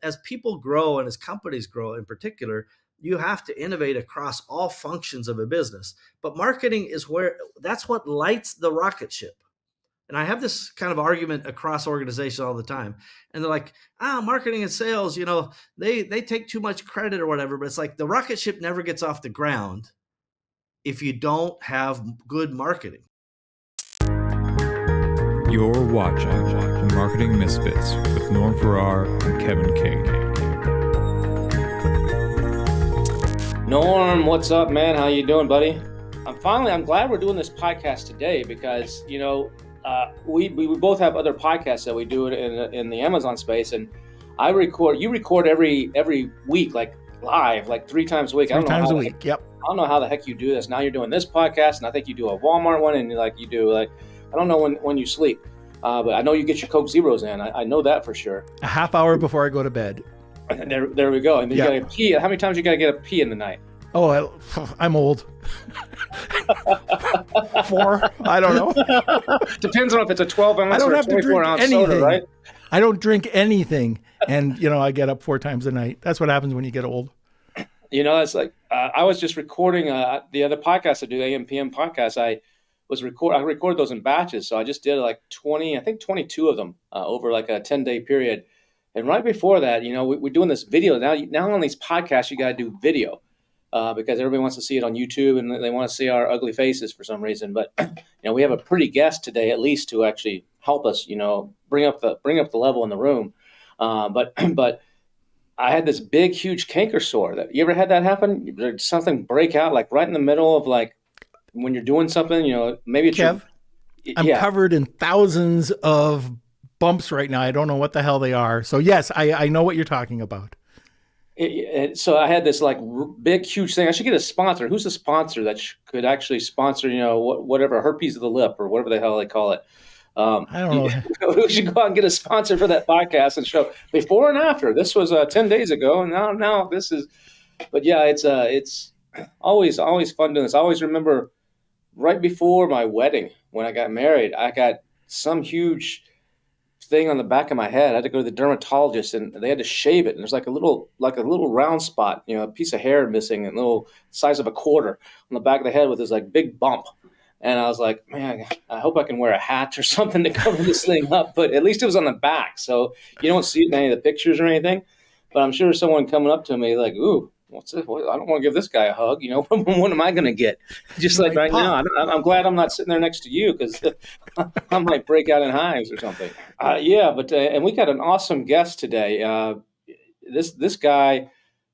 as people grow and as companies grow in particular, you have to innovate across all functions of a business. But marketing is that's what lights the rocket ship. And I have this kind of argument across organizations all the time. And they're like, marketing and sales, they take too much credit or whatever. But it's like the rocket ship never gets off the ground if you don't have good marketing. You're watching the Marketing Misfits with Norm Farrar and Kevin King. Norm, what's up, man? How you doing, buddy? I'm glad we're doing this podcast today because, we both have other podcasts that we do in the Amazon space, and you record every week, like live, like 3 times a week. 3 times a week. Yep. I don't know how the heck you do this. Now you're doing this podcast, and I think you do a Walmart one, and I don't know when you sleep, but I know you get your Coke Zeros in. I know that for sure. A half hour before I go to bed. There we go. And then you got to pee. How many times you got to get a pee in the night? Oh, I'm old. 4. I don't know. Depends on if it's a 12 ounce or a 24 ounce soda, right? I don't drink anything, and I get up 4 times a night. That's what happens when you get old. It's like I was just recording the other podcast I do, AM PM podcast. I recorded those in batches, so I just did like 22 of them over like a 10-day period. And right before that, we're doing this video now on these podcasts. You got to do video because everybody wants to see it on YouTube and they want to see our ugly faces for some reason. But we have a pretty guest today, at least, to actually help us, bring up the level in the room. But I had this big, huge canker sore. You ever had that happen? Did something break out like right in the middle of like when you're doing something? Maybe it's Kev, I'm covered in thousands of bumps right now. I don't know what the hell they are. So yes, I know what you're talking about. So I had this like big, huge thing. I should get a sponsor. Who's the sponsor that could actually sponsor, whatever, herpes of the lip or whatever the hell they call it. I don't know. We should go out and get a sponsor for that podcast and show before and after. This was 10 days ago, and now this is. But yeah, it's always fun doing this. I always remember right before my wedding when I got married, I got some huge thing on the back of my head. I had to go to the dermatologist, and they had to shave it. And there's like a little round spot, a piece of hair missing, and little size of a quarter on the back of the head with this like big bump. And I was like, man, I hope I can wear a hat or something to cover this thing up. But at least it was on the back, so you don't see it in any of the pictures or anything. But I'm sure someone coming up to me like, ooh, what's this? I don't want to give this guy a hug. What am I going to get? Just like right now, I'm glad I'm not sitting there next to you because I might break out in hives or something. And we got an awesome guest today. This guy.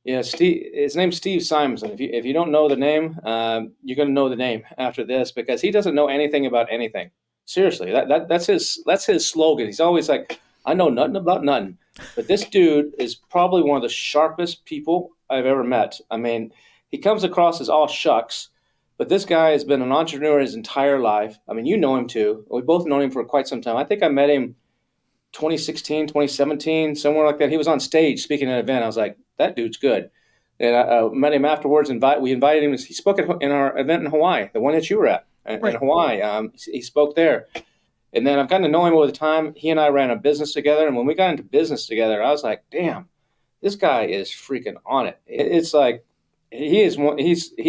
Yeah, Steve. His name's Steve Simonson. If you don't know the name, you're going to know the name after this because he doesn't know anything about anything. Seriously, that's his slogan. He's always like, "I know nothing about nothing," but this dude is probably one of the sharpest people I've ever met. I mean, he comes across as all shucks, but this guy has been an entrepreneur his entire life. I mean, you know him too. We both known him for quite some time. I think I met him 2016, 2017, somewhere like that. He was on stage speaking at an event. I was like, that dude's good. And I met him afterwards. We invited him. He spoke in our event in Hawaii, the one that you were at in Hawaii. He spoke there. And then I've gotten to know him over the time. He and I ran a business together. And when we got into business together, I was like, damn, this guy is freaking on it. It's like he's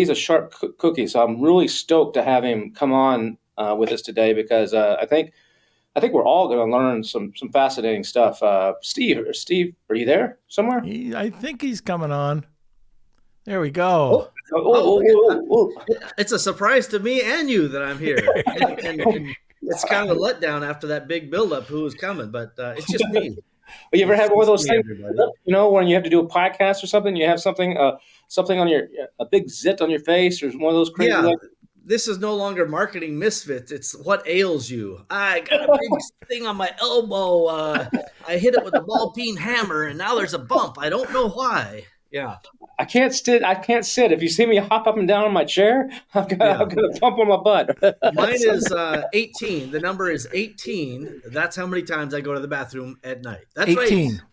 a sharp cookie. So I'm really stoked to have him come on with us today because I think we're all going to learn some fascinating stuff. Steve, are you there somewhere? I think he's coming on. There we go. It's a surprise to me and you that I'm here. and it's kind of a letdown after that big buildup who was coming, but it's just me. But you ever had one of those things, when you have to do a podcast or something, you have something on a big zit on your face or one of those crazy. Yeah. This is no longer Marketing Misfits. It's what ails you. I got a big thing on my elbow. I hit it with a ball peen hammer, and now there's a bump. I don't know why. Yeah. I can't sit. If you see me hop up and down on my chair, I've got a bump on my butt. Mine is 18. The number is 18. That's how many times I go to the bathroom at night. That's 18. Right.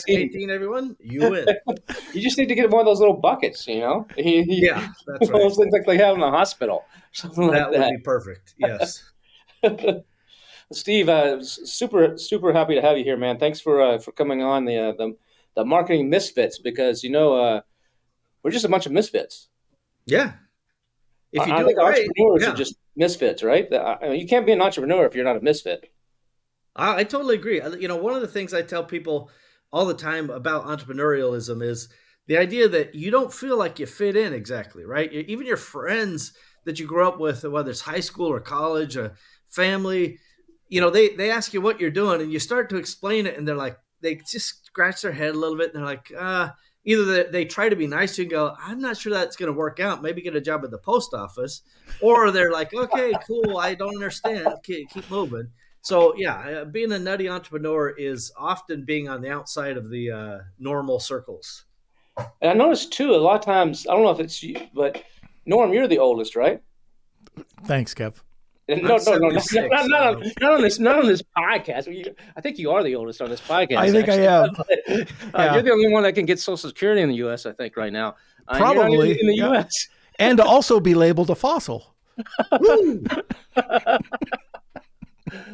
18, everyone. You win. You just need to get one of those little buckets, Yeah, that's right. Those things like they have in the hospital. Something like that would be perfect. Yes. Steve, super happy to have you here, man. Thanks for coming on the Marketing Misfits, because we're just a bunch of misfits. Yeah. If you I do think it right, entrepreneurs are yeah. just misfits, right? I mean, you can't be an entrepreneur if you're not a misfit. I totally agree. One of the things I tell people all the time about entrepreneurialism is the idea that you don't feel like you fit in exactly, right? Even your friends that you grew up with, whether it's high school or college, or family, they ask you what you're doing, and you start to explain it, and they're like, they just scratch their head a little bit, and they're like, either they try to be nice to you and go, I'm not sure that's going to work out. Maybe get a job at the post office, or they're like, okay, cool, I don't understand. Keep moving. So yeah, being a nutty entrepreneur is often being on the outside of the normal circles. And I noticed too, a lot of times, I don't know if it's you, but Norm, you're the oldest, right? Thanks, Kev. No, I'm no, no, not, 76. not on this podcast. I think you are the oldest on this podcast. I think actually. I am. You're the only one that can get Social Security in the U.S. I think right now. Probably you're not in the yeah. U.S. And to also be labeled a fossil.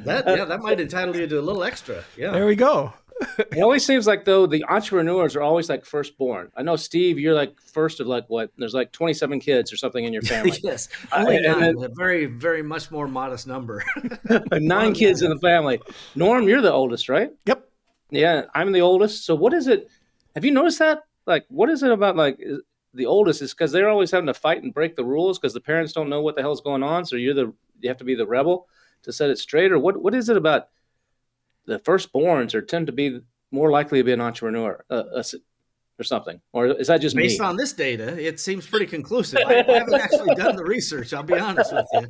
That might entitle you to a little extra. Yeah. There we go. It always seems like, though, the entrepreneurs are always like firstborn. I know, Steve, you're like first of like what? There's like 27 kids or something in your family. Yes, only nine, a very, very much more modest number. 9 kids in the family. Norm, you're the oldest, right? Yep. Yeah, I'm the oldest. So what is it? Have you noticed that? Like, what is it about like the oldest? Is because they're always having to fight and break the rules because the parents don't know what the hell's going on. So you have to be the rebel to set it straight, or what is it about the firstborns or tend to be more likely to be an entrepreneur or something? Or is that just Based me? on this data, it seems pretty conclusive. I haven't actually done the research. I'll be honest with you.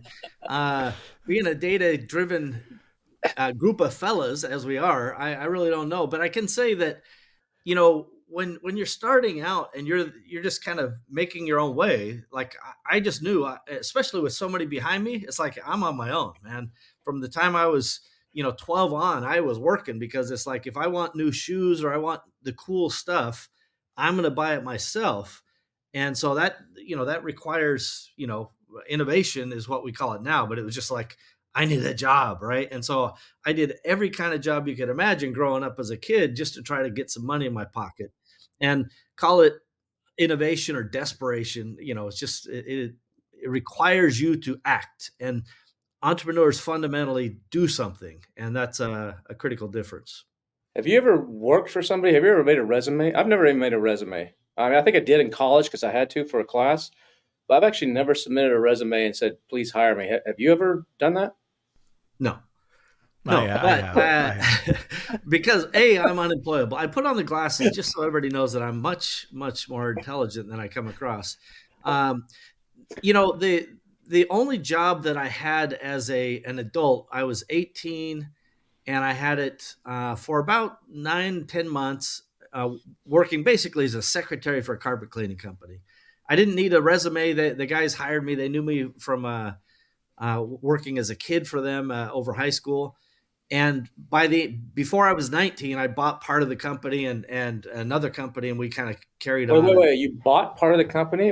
Being a data-driven group of fellas as we are, I really don't know. But I can say that, when you're starting out and you're just kind of making your own way, like I just knew, especially with so many behind me, it's like I'm on my own, man. From the time I was 12 on, I was working, because it's like, if I want new shoes or I want the cool stuff, I'm going to buy it myself. And so that requires, innovation is what we call it now, but it was just like, I need a job. Right. And so I did every kind of job you could imagine growing up as a kid, just to try to get some money in my pocket, and call it innovation or desperation. It's just, it requires you to act, and entrepreneurs fundamentally do something, and that's a critical difference. Have you ever worked for somebody? Have you ever made a resume? I've never even made a resume. I mean, I think I did in college because I had to for a class, but I've actually never submitted a resume and said, please hire me. Have you ever done that? No. I But because I'm unemployable, I put on the glasses just so everybody knows that I'm much, much more intelligent than I come across. The only job that I had as an adult, I was 18, and I had it for about 9-10 months, working basically as a secretary for a carpet cleaning company. I didn't need a resume. The guys hired me. They knew me from working as a kid for them over high school. And before I was 19, I bought part of the company and another company, and we kind of carried on. Wait. You bought part of the company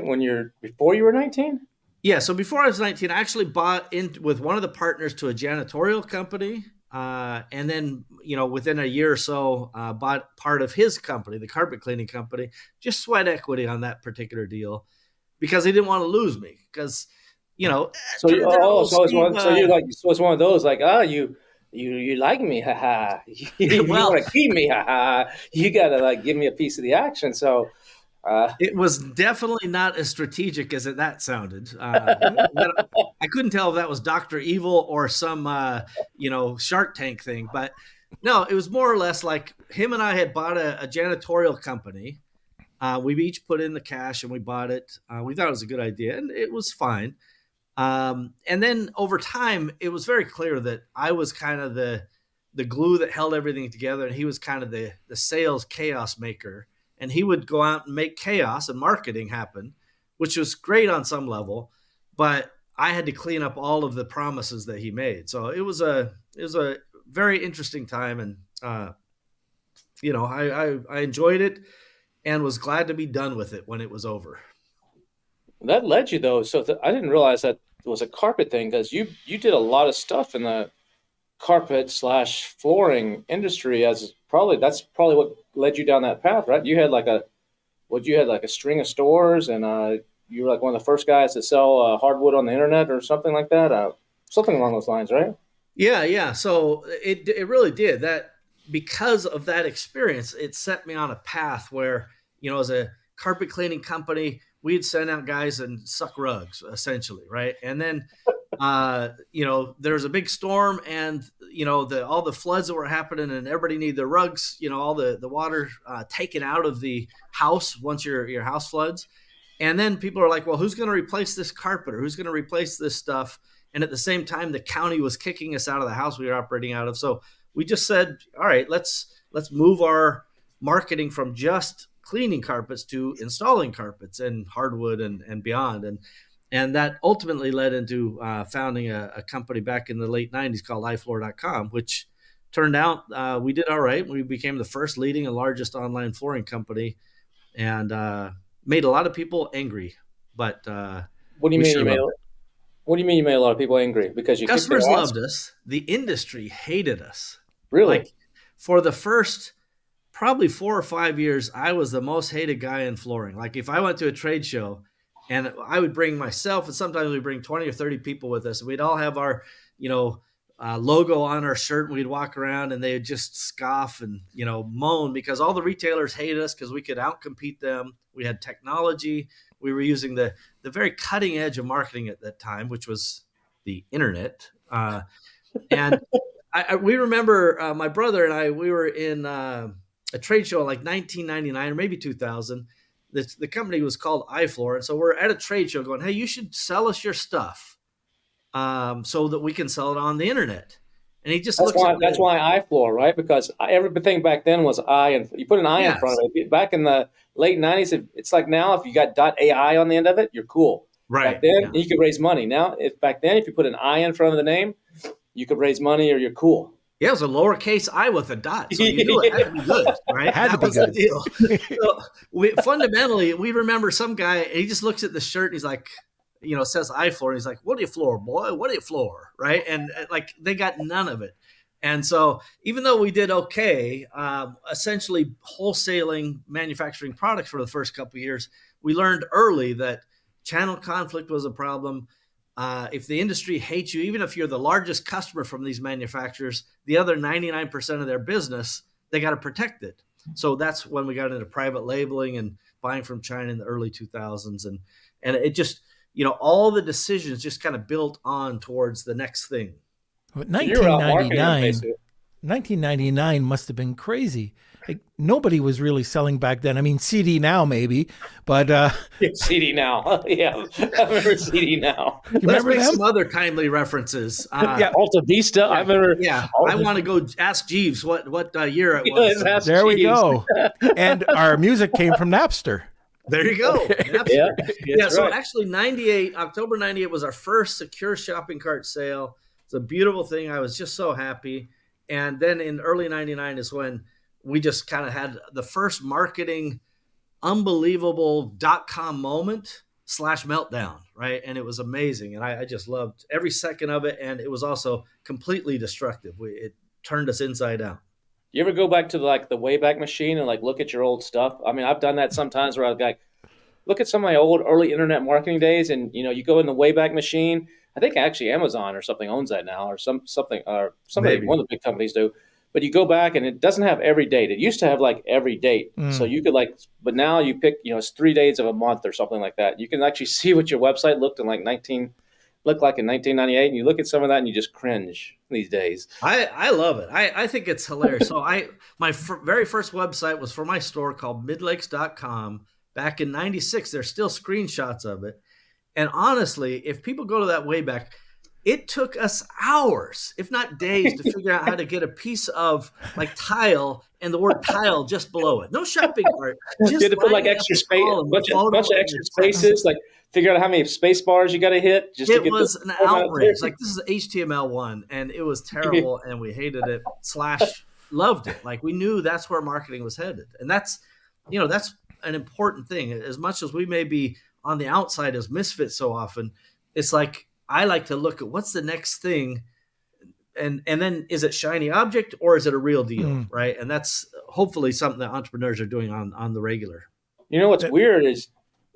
before you were 19? Yeah. So before I was 19, I actually bought in with one of the partners to a janitorial company. And then, within a year or so, bought part of his company, the carpet cleaning company, just sweat equity on that particular deal, because he didn't want to lose me. Because, so it's one of those like, you like me, haha. You Well, want to keep me, haha. You gotta like give me a piece of the action. So it was definitely not as strategic as that sounded. I couldn't tell if that was Dr. Evil or some, Shark Tank thing. But no, it was more or less like him and I had bought a janitorial company. We each put in the cash and we bought it. We thought it was a good idea, and it was fine. And then over time, it was very clear that I was kind of the glue that held everything together, and he was kind of the sales chaos maker. And he would go out and make chaos and marketing happen, which was great on some level, but I had to clean up all of the promises that he made. So it was a very interesting time, and I enjoyed it and was glad to be done with it when it was over. that led you though. So I didn't realize that it was a carpet thing, because you did a lot of stuff in the carpet / flooring industry as that's probably what led you down that path, right? You had like a string of stores, and you were like one of the first guys to sell hardwood on the internet or something like that, something along those lines, right? Yeah. So it really did that. Because of that experience, it set me on a path where, as a carpet cleaning company, we'd send out guys and suck rugs essentially. Right. And then, there was a big storm, and, all the floods that were happening, and everybody needed their rugs, all the water taken out of the house once your house floods. And then people are like, well, who's going to replace this carpet, or who's going to replace this stuff? And at the same time, the county was kicking us out of the house we were operating out of. So we just said, all right, let's move our marketing from just cleaning carpets to installing carpets and hardwood and beyond. And that ultimately led into founding a company back in the late 90s called ifloor.com, which turned out we did all right. We became the first leading and largest online flooring company, and made a lot of people angry. But what do you mean you made? What do you mean you made a lot of people angry? Because you customers loved us, the industry hated us. Really? Like, for the first probably 4 or 5 years, I was the most hated guy in flooring. Like, if I went to a trade show, and I would bring myself, and sometimes we'd bring 20 or 30 people with us, and we'd all have our, logo on our shirt, and we'd walk around, and they would just scoff and, moan, because all the retailers hated us because we could outcompete them. We had technology. We were using the very cutting edge of marketing at that time, which was the internet. And we remember my brother and I, we were in a trade show in like 1999 or maybe 2000. The company was called iFloor. And so we're at a trade show going, hey, you should sell us your stuff so that we can sell it on the internet. And he just that's why iFloor, right? Because everything back then was and you put an I in front of it. Back in the late 90s, it's like now if you got .ai on the end of it, you're cool. Right. Back then, you could raise money. Now, if you put an I in front of the name, you could raise money or you're cool. Yeah, it was a lowercase I with a dot, so you knew it had to be good, right? Had to be good. The deal. So fundamentally, we remember some guy, and he just looks at the shirt, and he's like, says iFloor, and he's like, what do you floor, boy? What do you floor, right? And like, they got none of it. And so even though we did okay, essentially wholesaling manufacturing products for the first couple of years, we learned early that channel conflict was a problem. If the industry hates you, even if you're the largest customer from these manufacturers, the other 99% of their business, they got to protect it. So that's when we got into private labeling and buying from China in the early 2000s. And it just, all the decisions just kind of built on towards the next thing. But 1999 must have been crazy. Like, nobody was really selling back then. I mean, CD Now maybe, but CD Now, yeah, I remember CD Now. Let's make some other timely references. Alta Vista. I remember. Yeah, I want to go ask Jeeves what year it was. There we go. And our music came from Napster. There you go. Yeah. So right. Actually, October 98 was our first secure shopping cart sale. It's a beautiful thing. I was just so happy. And then in early 99 is when we just kind of had the first marketing unbelievable .com moment / meltdown, right? And it was amazing. And I just loved every second of it. And it was also completely destructive. It turned us inside out. You ever go back to the Wayback Machine and look at your old stuff? I mean, I've done that sometimes where I look at some of my old early internet marketing days, and you go in the Wayback Machine. I think actually Amazon or something owns that now, or something, or somebody, Maybe. one of the big companies do. But you go back and it doesn't have every date. It used to have every date. So you could but now you pick, it's 3 days of a month or something like that. You can actually see what your website looked in looked like in 1998, and you look at some of that and you just cringe these days. I love it. I think it's hilarious. So my very first website was for my store called midlakes.com back in 96. There's still screenshots of it. And honestly, if people go to that Wayback, it took us hours, if not days, to figure out how to get a piece of tile and the word tile just below it. No shopping cart. You had to put extra space, a bunch of extra spaces, figure out how many space bars you got to hit. It was an outrage. This is HTML1, and it was terrible, and we hated it / loved it. We knew that's where marketing was headed. And that's an important thing. As much as we may be on the outside as misfits so often, it's I like to look at what's the next thing and then is it shiny object or is it a real deal, right? And that's hopefully something that entrepreneurs are doing on the regular. You know what's weird is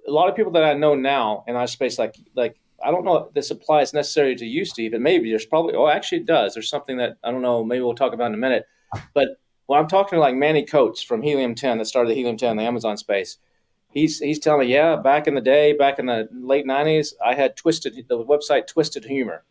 a lot of people that I know now in our space, like I don't know if this applies necessarily to you, Steve, and maybe there's probably actually it does. There's something that I don't know, maybe we'll talk about in a minute. But when I'm talking to like Manny Coates from Helium 10 that started the Helium 10 in the Amazon space, he's telling me, yeah, back in the day, back in the late 90s, I had the website Twisted Humor.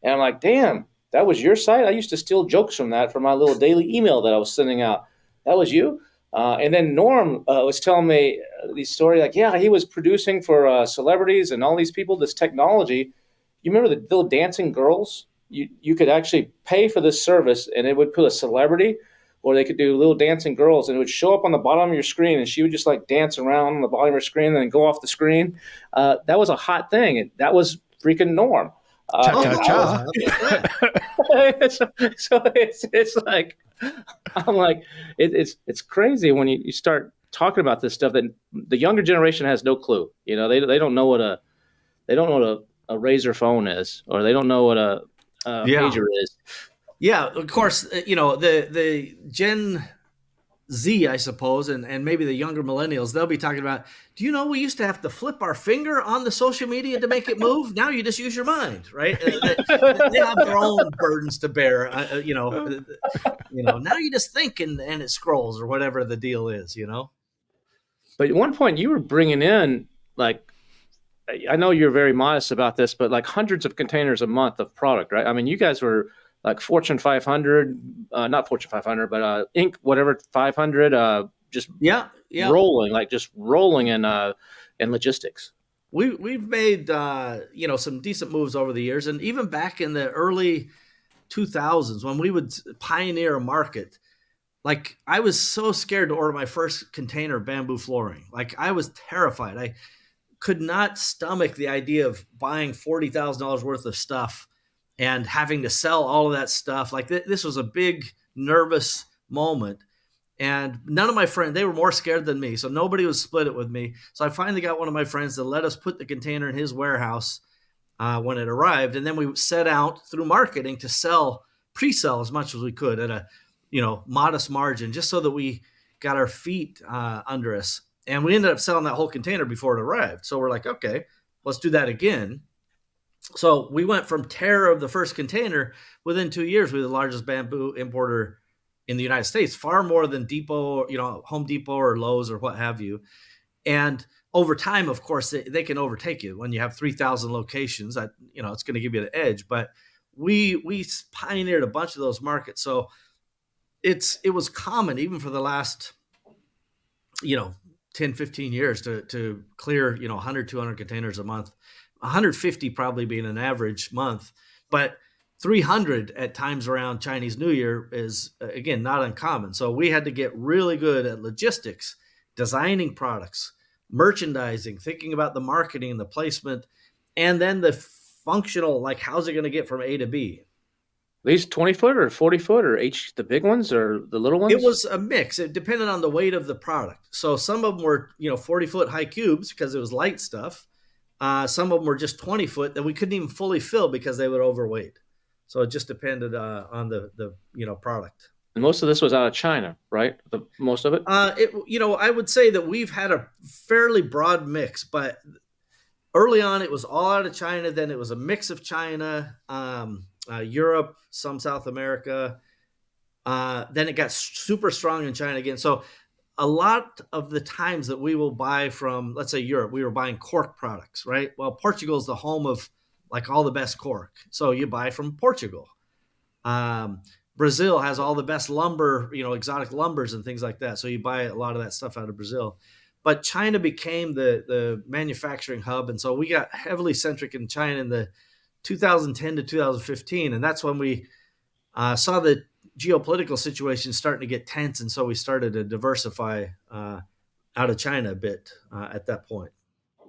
And I'm like, damn, that was your site? I used to steal jokes from that for my little daily email that I was sending out. That was you? And then Norm was telling me these story like, yeah, he was producing for celebrities and all these people, this technology. You remember the little dancing girls? You could actually pay for this service, and it would put a celebrity, or they could do little dancing girls, and it would show up on the bottom of your screen, and she would just like dance around on the bottom of your screen and then go off the screen. That was a hot thing. And that was freaking Norm. Cha-cha-cha. So it's like, I'm like, it's crazy when you start talking about this stuff that the younger generation has no clue. You know, they don't know what a Razor phone is, or they don't know what a pager is. Yeah, of course, the Gen Z, I suppose, and maybe the younger millennials, they'll be talking about, do you know we used to have to flip our finger on the social media to make it move? Now you just use your mind, right? They have their own burdens to bear. Now you just think and it scrolls or whatever the deal is, But at one point you were bringing in, like, I know you're very modest about this, but like hundreds of containers a month of product, right? I mean, you guys were like Fortune 500, not Fortune 500, but Inc. whatever 500, just rolling in logistics. We've made some decent moves over the years, and even back in the early 2000s when we would pioneer a market. Like, I was so scared to order my first container of bamboo flooring. Like, I was terrified. I could not stomach the idea of buying $40,000 worth of stuff and having to sell all of that stuff. Like, this was a big nervous moment. And none of my friends, they were more scared than me. So nobody would split it with me. So I finally got one of my friends to let us put the container in his warehouse when it arrived. And then we set out through marketing to pre-sell as much as we could at a modest margin, just so that we got our feet under us. And we ended up selling that whole container before it arrived. So we're like, okay, let's do that again. So we went from terror of the first container. Within 2 years, we were the largest bamboo importer in the United States, far more than Depot, Home Depot or Lowe's or what have you. And over time, of course, they can overtake you when you have 3,000 locations. That it's going to give you the edge. But we pioneered a bunch of those markets. So it was common even for the last 10, 15 years to clear 100, 200 containers a month, 150 probably being an average month, but 300 at times around Chinese New Year is, again, not uncommon. So we had to get really good at logistics, designing products, merchandising, thinking about the marketing and the placement, and then the functional, like, how's it going to get from A to B? These 20-foot or 40-foot or the big ones or the little ones? It was a mix. It depended on the weight of the product. So some of them were, 40-foot high cubes because it was light stuff. Some of them were just 20-foot that we couldn't even fully fill because they would overweight. So it just depended on the product. And most of this was out of China, right? Most of it? I would say that we've had a fairly broad mix, but early on it was all out of China. Then it was a mix of China, Europe, some South America. Then it got super strong in China again. So a lot of the times that we will buy from, let's say, Europe, we were buying cork products, right? Well, Portugal is the home of like all the best cork. So you buy from Portugal. Brazil has all the best lumber, exotic lumbers and things like that. So you buy a lot of that stuff out of Brazil. But China became the manufacturing hub. And so we got heavily centric in China in the 2010 to 2015. And that's when we saw the geopolitical situation starting to get tense. And so we started to diversify out of China a bit at that point.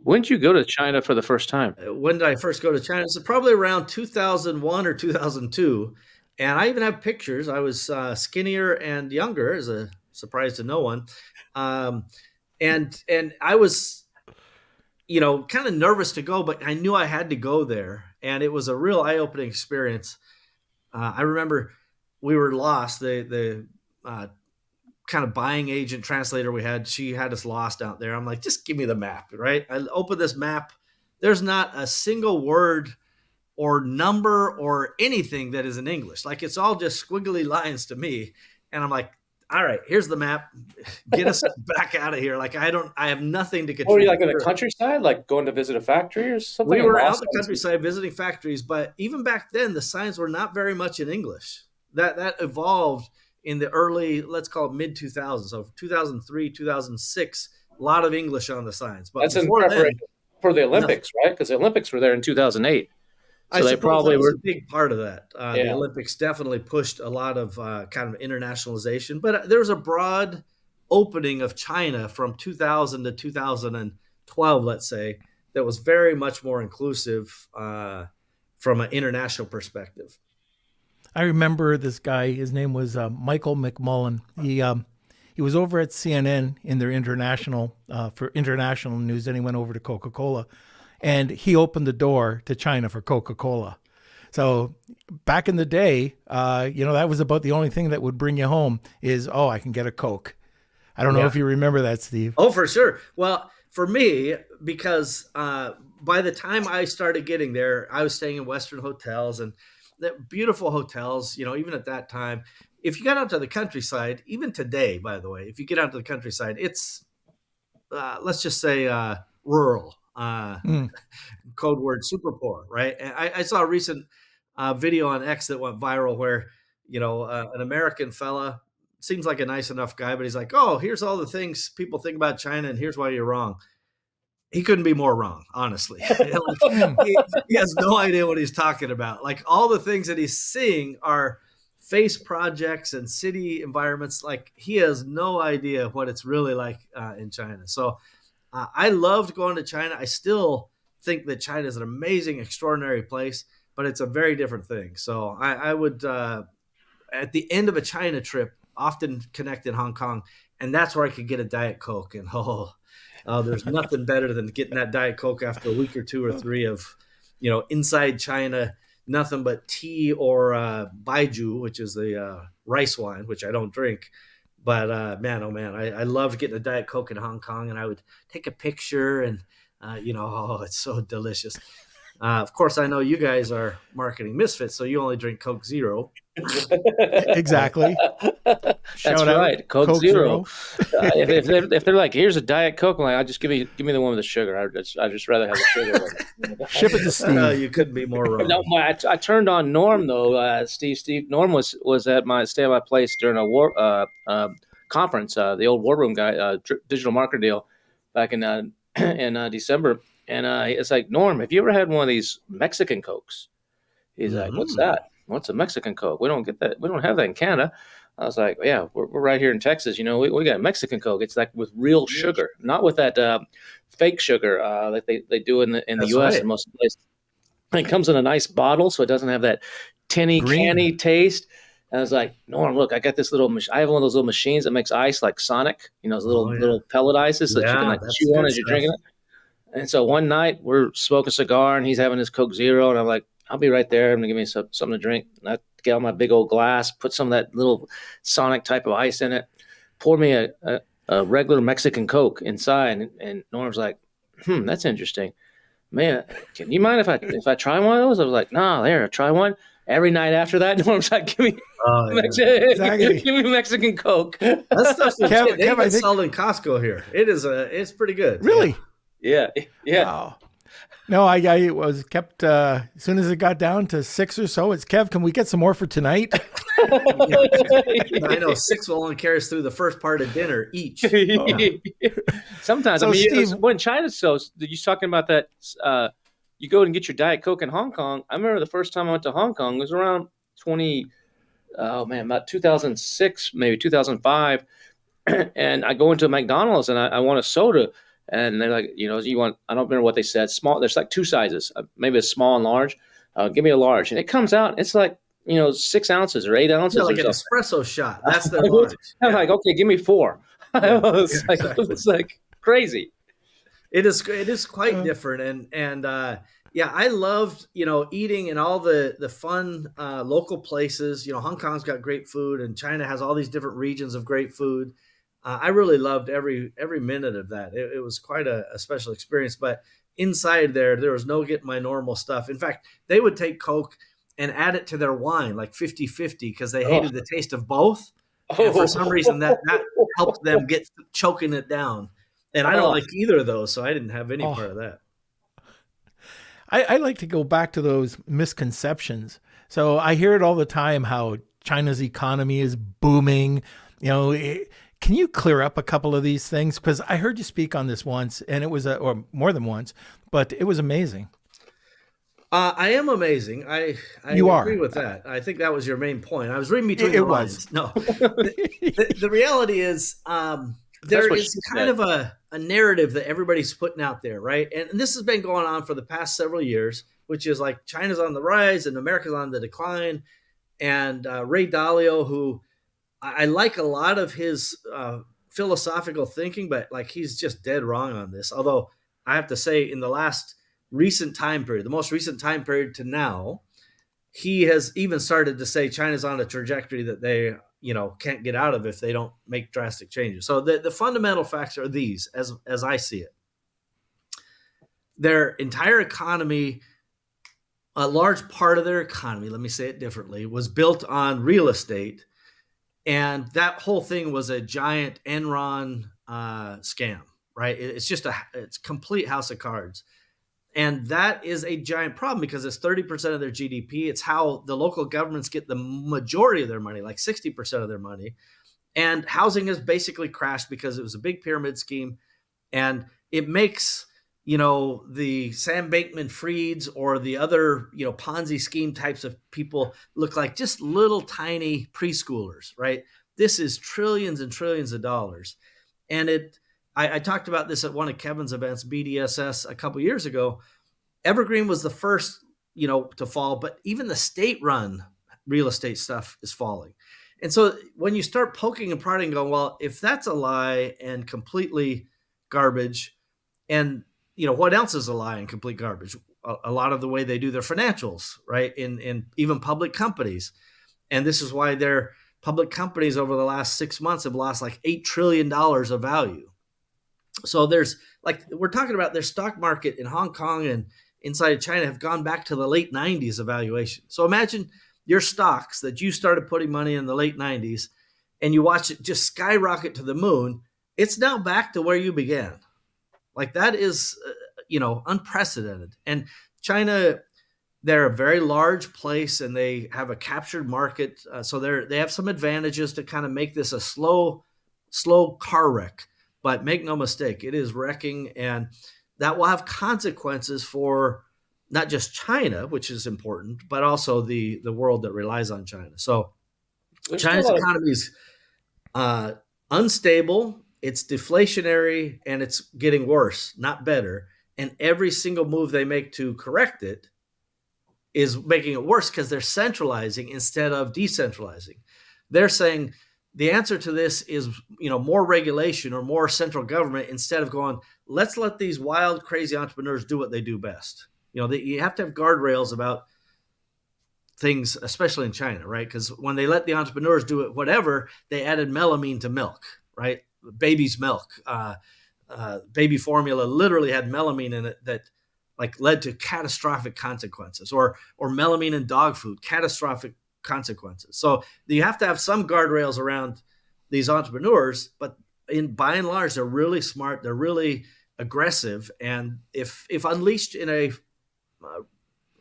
When did you go to China for the first time? When did I first go to China? It's probably around 2001 or 2002. And I even have pictures. I was skinnier and younger, as a surprise to no one. And I was, kind of nervous to go, but I knew I had to go there. And it was a real eye-opening experience. I remember we were lost. The kind of buying agent translator we had, she had us lost out there. I'm like, just give me the map, right? I open this map. There's not a single word or number or anything that is in English. Like it's all just squiggly lines to me. And I'm like, all right, here's the map. Get us back out of here. Like I have nothing to Or were you contribute. like in the countryside, like going to visit a factory or something? We in were out Boston? the countryside visiting factories, but even back then, the signs were not very much in English. That evolved in the early, let's call it mid 2000s, so 2003, 2006. A lot of English on the signs, but That's in before then, preparation for the nothing. Olympics, right? Because the Olympics were there in 2008. I So they suppose that probably was were. a big part of that. The Yeah. Olympics definitely pushed a lot of kind of internationalization, but there was a broad opening of China from 2000 to 2012, let's say, that was very much more inclusive from an international perspective. I remember this guy. His name was Michael McMullen. He was over at CNN in their international for international news. Then he went over to Coca-Cola, and he opened the door to China for Coca-Cola. So back in the day, that was about the only thing that would bring you home is, oh, I can get a Coke. I don't know if you remember that, Steve. Oh, for sure. Well, for me, because by the time I started getting there, I was staying in Western hotels and beautiful hotels, even at that time. If you got out to the countryside, even today, by the way, if you get out to the countryside, it's, let's just say, rural. Code word super poor, right? And I saw a recent video on X that went viral where an American fella seems like a nice enough guy, but he's like, oh, here's all the things people think about China, and here's why you're wrong. He couldn't be more wrong, honestly. he has no idea what he's talking about. Like all the things that he's seeing are face projects and city environments. Like he has no idea what it's really like in China. So I loved going to China. I still think that China is an amazing, extraordinary place, but it's a very different thing. So I would, at the end of a China trip, often connect in Hong Kong, and that's where I could get a Diet Coke. And there's nothing better than getting that Diet Coke after a week or two or three of, inside China, nothing but tea or baijiu, which is the rice wine, which I don't drink. But man, oh man, I loved getting a Diet Coke in Hong Kong, and I would take a picture, and it's so delicious. Of course, I know you guys are marketing misfits, so you only drink Coke Zero. Exactly. That's right, Coke Zero. if they're like, here's a Diet Coke, I'm like, I just give me the one with the sugar. I just rather have the sugar. Ship it to Steve. You couldn't be more wrong. No, I turned on Norm though. Steve Norm was at my place during a conference. The old War Room guy, digital marketer deal, back in December. And it's like, Norm, have you ever had one of these Mexican Cokes? He's like, what's that? What's a Mexican Coke? We don't get that. We don't have that in Canada. I was like, yeah, we're right here in Texas. We got Mexican Coke. It's like with real sugar, not with that fake sugar that they do in the U.S. in most places. And it comes in a nice bottle, so it doesn't have that tinny, canny taste. And I was like, Norm, look, I got this I have one of those little machines that makes ice like Sonic, those little pellet ices that you can chew on as you're drinking it. And so one night we're smoking a cigar and he's having his Coke Zero, and I'm like, I'll be right there. I'm gonna give me something to drink. And I get out my big old glass, put some of that little Sonic type of ice in it, pour me a regular Mexican Coke inside, and Norm's like, that's interesting. Man, can you mind if I try one of those? I was like, nah, there, try one. Every night after that, Norm's like, give me Mexican Coke. That stuff's legit. They get sold in Costco here. It's pretty good. Really? Yeah. Wow. No, I was kept as soon as it got down to 6 or so. It's Kev. Can we get some more for tonight? I know 6 will only carry us through the first part of dinner each. Sometimes, so Steve, when China's you're talking about that. You go and get your Diet Coke in Hong Kong. I remember the first time I went to Hong Kong, it was around about 2006, maybe 2005. And I go into McDonald's and I want a soda. And they're like, you want, I don't remember what they said. Small, there's like 2 sizes, maybe a small and large. Give me a large. And it comes out, it's like, 6 ounces or 8 ounces. Yeah, like an espresso shot. That's the large. I'm like, okay, give me 4. It was like crazy. It is quite different. And Yeah, I loved, eating in all the fun local places. Hong Kong's got great food, and China has all these different regions of great food. I really loved every minute of that. It was quite a special experience. But inside there was no getting my normal stuff. In fact, they would take Coke and add it to their wine, like 50-50, because they Oh, hated the taste of both. And for some reason, that helped them get choking it down. And I don't oh, like either of those, so I didn't have any part Oh, of that. I like to go back to those misconceptions. So I hear it all the time how China's economy is booming. Can you clear up a couple of these things? Because I heard you speak on this once, and it was or more than once, but it was amazing. I am amazing. I You agree are. with that. I think that was your main point. I was reading between It the was. lines. No, the reality is that's there what is she kind said. of a narrative that everybody's putting out there, right? And this has been going on for the past several years, which is like China's on the rise and America's on the decline. And Ray Dalio, who I like a lot of his philosophical thinking, but like he's just dead wrong on this. Although I have to say, in the last recent time period, the most recent time period to now, he has even started to say China's on a trajectory that they can't get out of if they don't make drastic changes. So the fundamental facts are these, as I see it. Their entire economy, a large part of their economy, let me say it differently, was built on real estate, and that whole thing was a giant Enron scam, right? It's complete house of cards. And that is a giant problem because it's 30% of their GDP. It's how the local governments get the majority of their money, like 60% of their money. And housing has basically crashed because it was a big pyramid scheme. And it makes, the Sam Bankman Frieds or the other, Ponzi scheme types of people look like just little tiny preschoolers, right? This is trillions and trillions of dollars. And I talked about this at one of Kevin's events, BDSS, a couple years ago. Evergreen was the first, to fall, but even the state-run real estate stuff is falling. And so when you start poking and prodding, going, well, if that's a lie and completely garbage, and what else is a lie and complete garbage? A lot of the way they do their financials, right? In even public companies, and this is why their public companies over the last 6 months have lost like $8 trillion of value. So there's like we're talking about their stock market in Hong Kong and inside of China have gone back to the late 90s evaluation. So imagine your stocks that you started putting money in the late 90s and you watch it just skyrocket to the moon. It's now back to where you began. Like that is, unprecedented. And China, they're a very large place and they have a captured market. So they have some advantages to kind of make this a slow car wreck. But make no mistake, it is wrecking, and that will have consequences for not just China, which is important, but also the world that relies on China. So There's still a China's lot of economy is uh, unstable, it's deflationary, and it's getting worse, not better. And every single move they make to correct it is making it worse because they're centralizing instead of decentralizing. They're saying the answer to this is, more regulation or more central government instead of going, let's let these wild, crazy entrepreneurs do what they do best. You have to have guardrails about things, especially in China, right? Because when they let the entrepreneurs do it, whatever, they added melamine to milk, right? Baby's milk, baby formula literally had melamine in it that like led to catastrophic consequences, or melamine in dog food, catastrophic consequences. So you have to have some guardrails around these entrepreneurs, but by and large, they're really smart. They're really aggressive, and if unleashed in a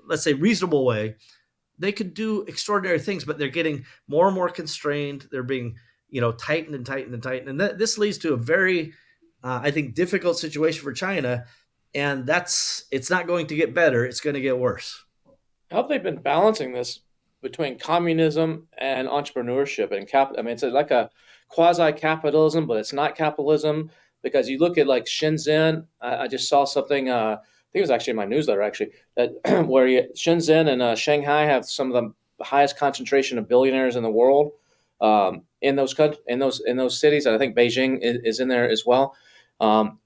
let's say reasonable way, they could do extraordinary things, but they're getting more and more constrained. They're being, tightened and tightened and tightened. And this leads to a very, I think, difficult situation for China. And it's not going to get better. It's going to get worse. how have they been balancing this between communism and entrepreneurship and cap? I mean, it's like a quasi-capitalism, but it's not capitalism because you look at like Shenzhen. I just saw something. I think it was actually in my newsletter actually that where Shenzhen and Shanghai have some of the highest concentration of billionaires in the world in those cities. And I think Beijing is in there as well. Um,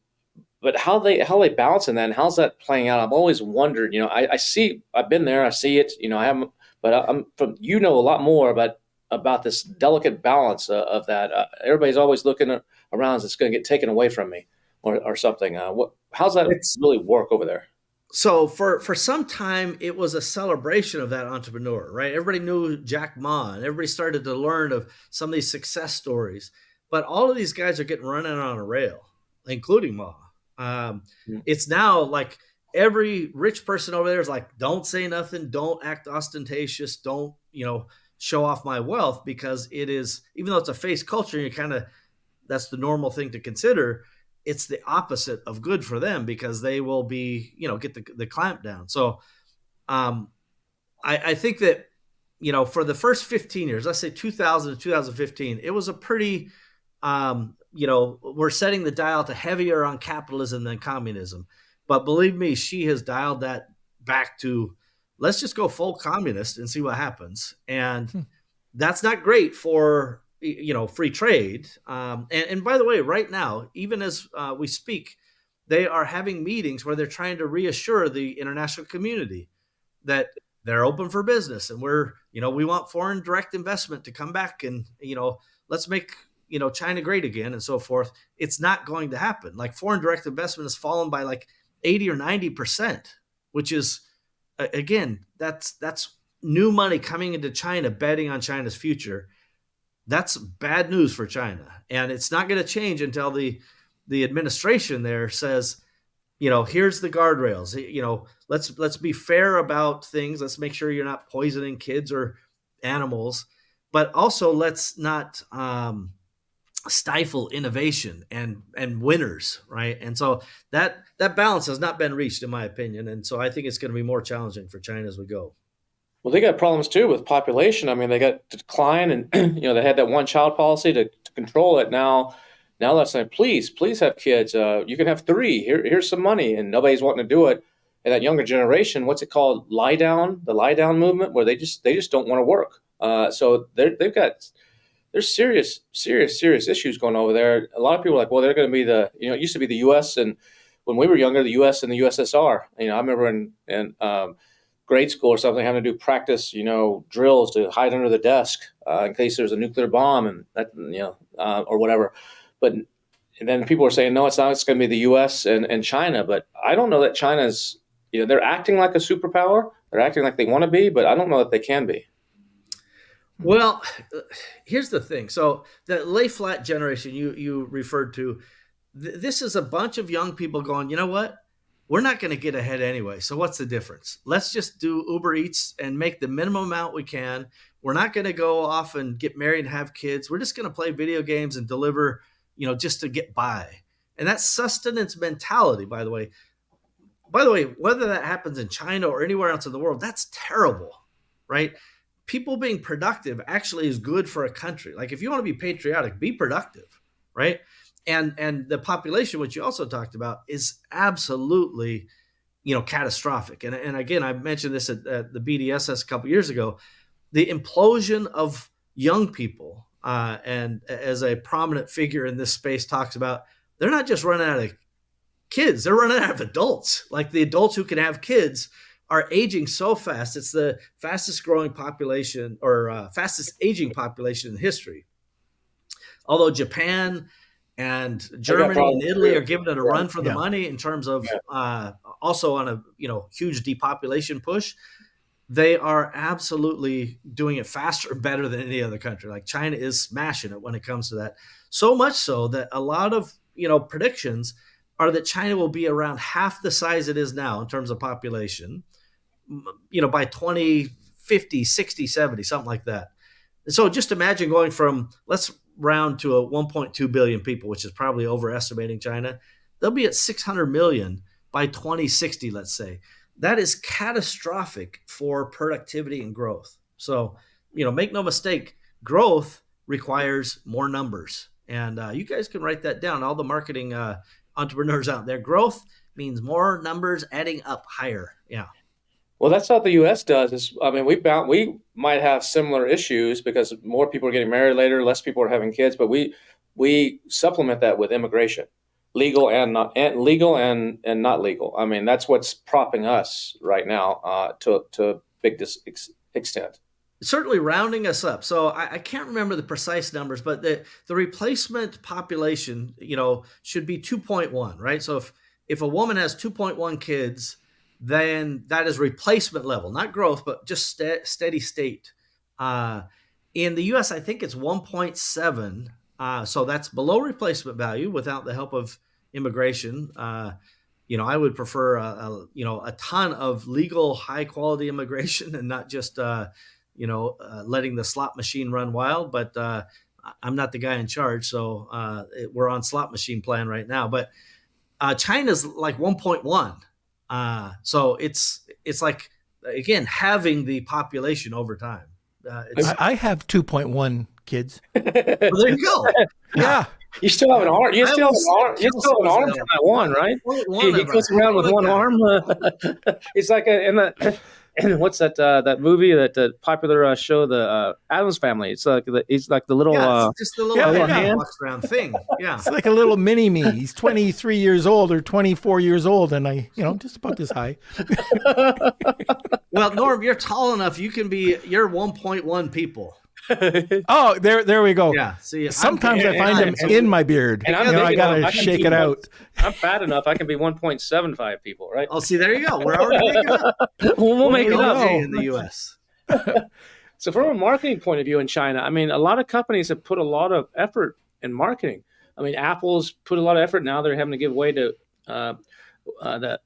but how they balancing that, and how's that playing out? I've always wondered. I've been there, I see it. I haven't, but I'm from a lot more about this delicate balance of that. Everybody's always looking around as it's going to get taken away from me or something. How's that It's really work over there? so for some time it was a celebration of that entrepreneur, right? Everybody knew Jack Ma, and everybody started to learn of some of these success stories. But all of these guys are getting run out on a rail, including Ma. Um, Mm. it's now like every rich person over there is like, don't say nothing, don't act ostentatious, don't show off my wealth, because it is, even though it's a face culture, you kind of, that's the normal thing to consider. It's the opposite of good for them, because they will be, get the clamp down. So um, I think that, for the first 15 years, let's say 2000 to 2015, it was a pretty, we're setting the dial to heavier on capitalism than communism. But believe me, she has dialed that back to, let's just go full communist and see what happens. And that's not great for free trade. And by the way, right now, even as we speak, they are having meetings where they're trying to reassure the international community that they're open for business, and we want foreign direct investment to come back, and let's make China great again, and so forth. It's not going to happen. Like, foreign direct investment has fallen by like 80 or 90%, which is, again, that's new money coming into China, betting on China's future. That's bad news for China, and it's not going to change until the administration there says, here's the guardrails. Let's be fair about things. Let's make sure you're not poisoning kids or animals, but also let's not stifle innovation and winners, right? And so that balance has not been reached, in my opinion, and so I think it's going to be more challenging for China as we go. Well, they got problems too with population. I mean, they got decline, and they had that one child policy to control it. Now that's like, please have kids. You can have three. Here's some money, and nobody's wanting to do it. And that younger generation, what's it called? The lie down movement, where they just don't want to work. So there's serious issues going over there. A lot of people are like, well, they're going to be it used to be the U.S. and when we were younger, the U.S. and the USSR. I remember in grade school or something, having to do practice, drills to hide under the desk in case there's a nuclear bomb and that, or whatever. But and then people are saying, no, it's not. It's going to be the U.S. and China. But I don't know that China's, they're acting like a superpower. They're acting like they want to be, but I don't know that they can be. Well, here's the thing. So the lay flat generation you referred to, this is a bunch of young people going, you know what? We're not going to get ahead anyway. So what's the difference? Let's just do Uber Eats and make the minimum amount we can. We're not going to go off and get married and have kids. We're just going to play video games and deliver, just to get by. And that's sustenance mentality, by the way. Whether that happens in China or anywhere else in the world, that's terrible, right? People being productive actually is good for a country. Like, if you want to be patriotic, be productive, right? And the population, which you also talked about, is absolutely, catastrophic. And again, I mentioned this at the BDSS a couple years ago. The implosion of young people, and as a prominent figure in this space talks about, they're not just running out of kids, they're running out of adults. Like, the adults who can have kids are aging so fast. It's the fastest growing population, or fastest aging population in history. Although Japan and Germany and Italy are giving it a run for the money in terms of also on a huge depopulation push, they are absolutely doing it faster and better than any other country. Like, China is smashing it when it comes to that. So much so that a lot of predictions are that China will be around half the size it is now in terms of population, by 2050, 60, 70, something like that. So just imagine going from, let's round to a 1.2 billion people, which is probably overestimating China. They'll be at 600 million by 2060, let's say. That is catastrophic for productivity and growth. So, make no mistake, growth requires more numbers. And you guys can write that down, all the marketing entrepreneurs out there. Growth means more numbers adding up higher. Yeah. Well, that's what the U.S. does. We might have similar issues because more people are getting married later, less people are having kids, but we supplement that with immigration. legal and not and legal and not legal. I mean, that's what's propping us right now to a big extent. Certainly rounding us up. So I can't remember the precise numbers, but the replacement population, should be 2.1, right? So if a woman has 2.1 kids, then that is replacement level, not growth, but just steady state. In the US, I think it's 1.7. So that's below replacement value without the help of immigration. I would prefer a ton of legal, high quality immigration and not just letting the slot machine run wild. But I'm not the guy in charge, so we're on slot machine plan right now. But China's like 1.1, so it's like, again, having the population over time. I have 2.1 kids. Well, there you go. Yeah. You still have an arm. You still have an arm. You still have an arm from that one, right? He goes around with one arm. It's like and what's that movie, that popular show, the Addams Family? It's like he's like the little just the little hand walks around thing. Yeah, it's like a little mini me. He's 23 years old or 24 years old, and I, just about this high. Well, Norm, you're tall enough. You're 1.1 people. Oh, there we go. Yeah. See, sometimes I find them in my beard. And I gotta shake it out. I'm fat enough. I can be 1.75 people, right? Oh, see, there you go. We're already making it up. We'll make it up in the U.S. So, from a marketing point of view in China, I mean, a lot of companies have put a lot of effort in marketing. I mean, Apple's put a lot of effort. Now they're having to give away to the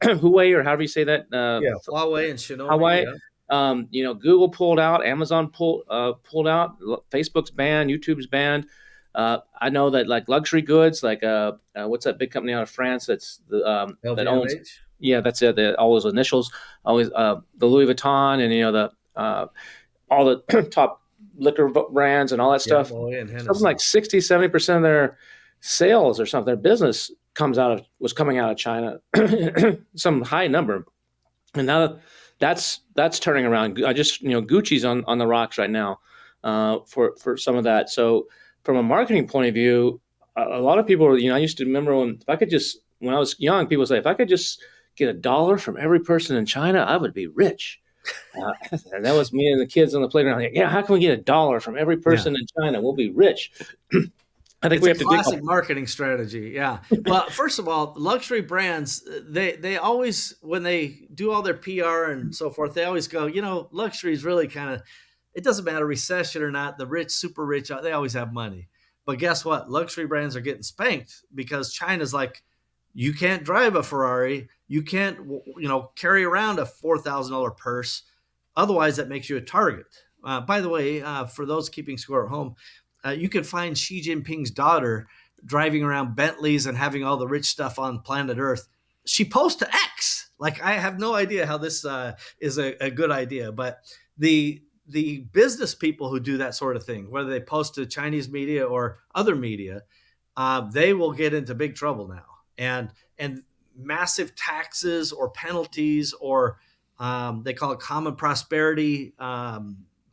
Huawei, or however you say that. Huawei and Xiaomi. Huawei. Yeah. Google pulled out, Amazon pulled out, Facebook's banned, YouTube's banned. I know that like luxury goods, like what's that big company out of France that's that owns? Yeah, that's it. All those initials, always the Louis Vuitton, and all the top liquor brands and all that stuff. Something like 60-70% of their sales or something, their business was coming out of China, some high number, and now that's turning around. I just Gucci's on the rocks right now for some of that. So from a marketing point of view, a lot of people are, I used to remember when I was young, people say, if I could just get $1 from every person in China, I would be rich. And that was me and the kids on the playground. Like, how can we get $1 from every person in China? We'll be rich. I think we have to do classic marketing strategy. Yeah. Well, first of all, luxury brands, they always, when they do all their PR and so forth, they always go, luxury is really kind of, it doesn't matter recession or not. The rich, super rich, they always have money. But guess what? Luxury brands are getting spanked because China's like, you can't drive a Ferrari. You can't, carry around a $4,000 purse. Otherwise, that makes you a target. By the way, for those keeping score at home, you can find Xi Jinping's daughter driving around Bentleys and having all the rich stuff on planet Earth. She posts to X. Like, I have no idea how this is a good idea, but the business people who do that sort of thing, whether they post to Chinese media or other media, they will get into big trouble now. And massive taxes or penalties, or they call it common prosperity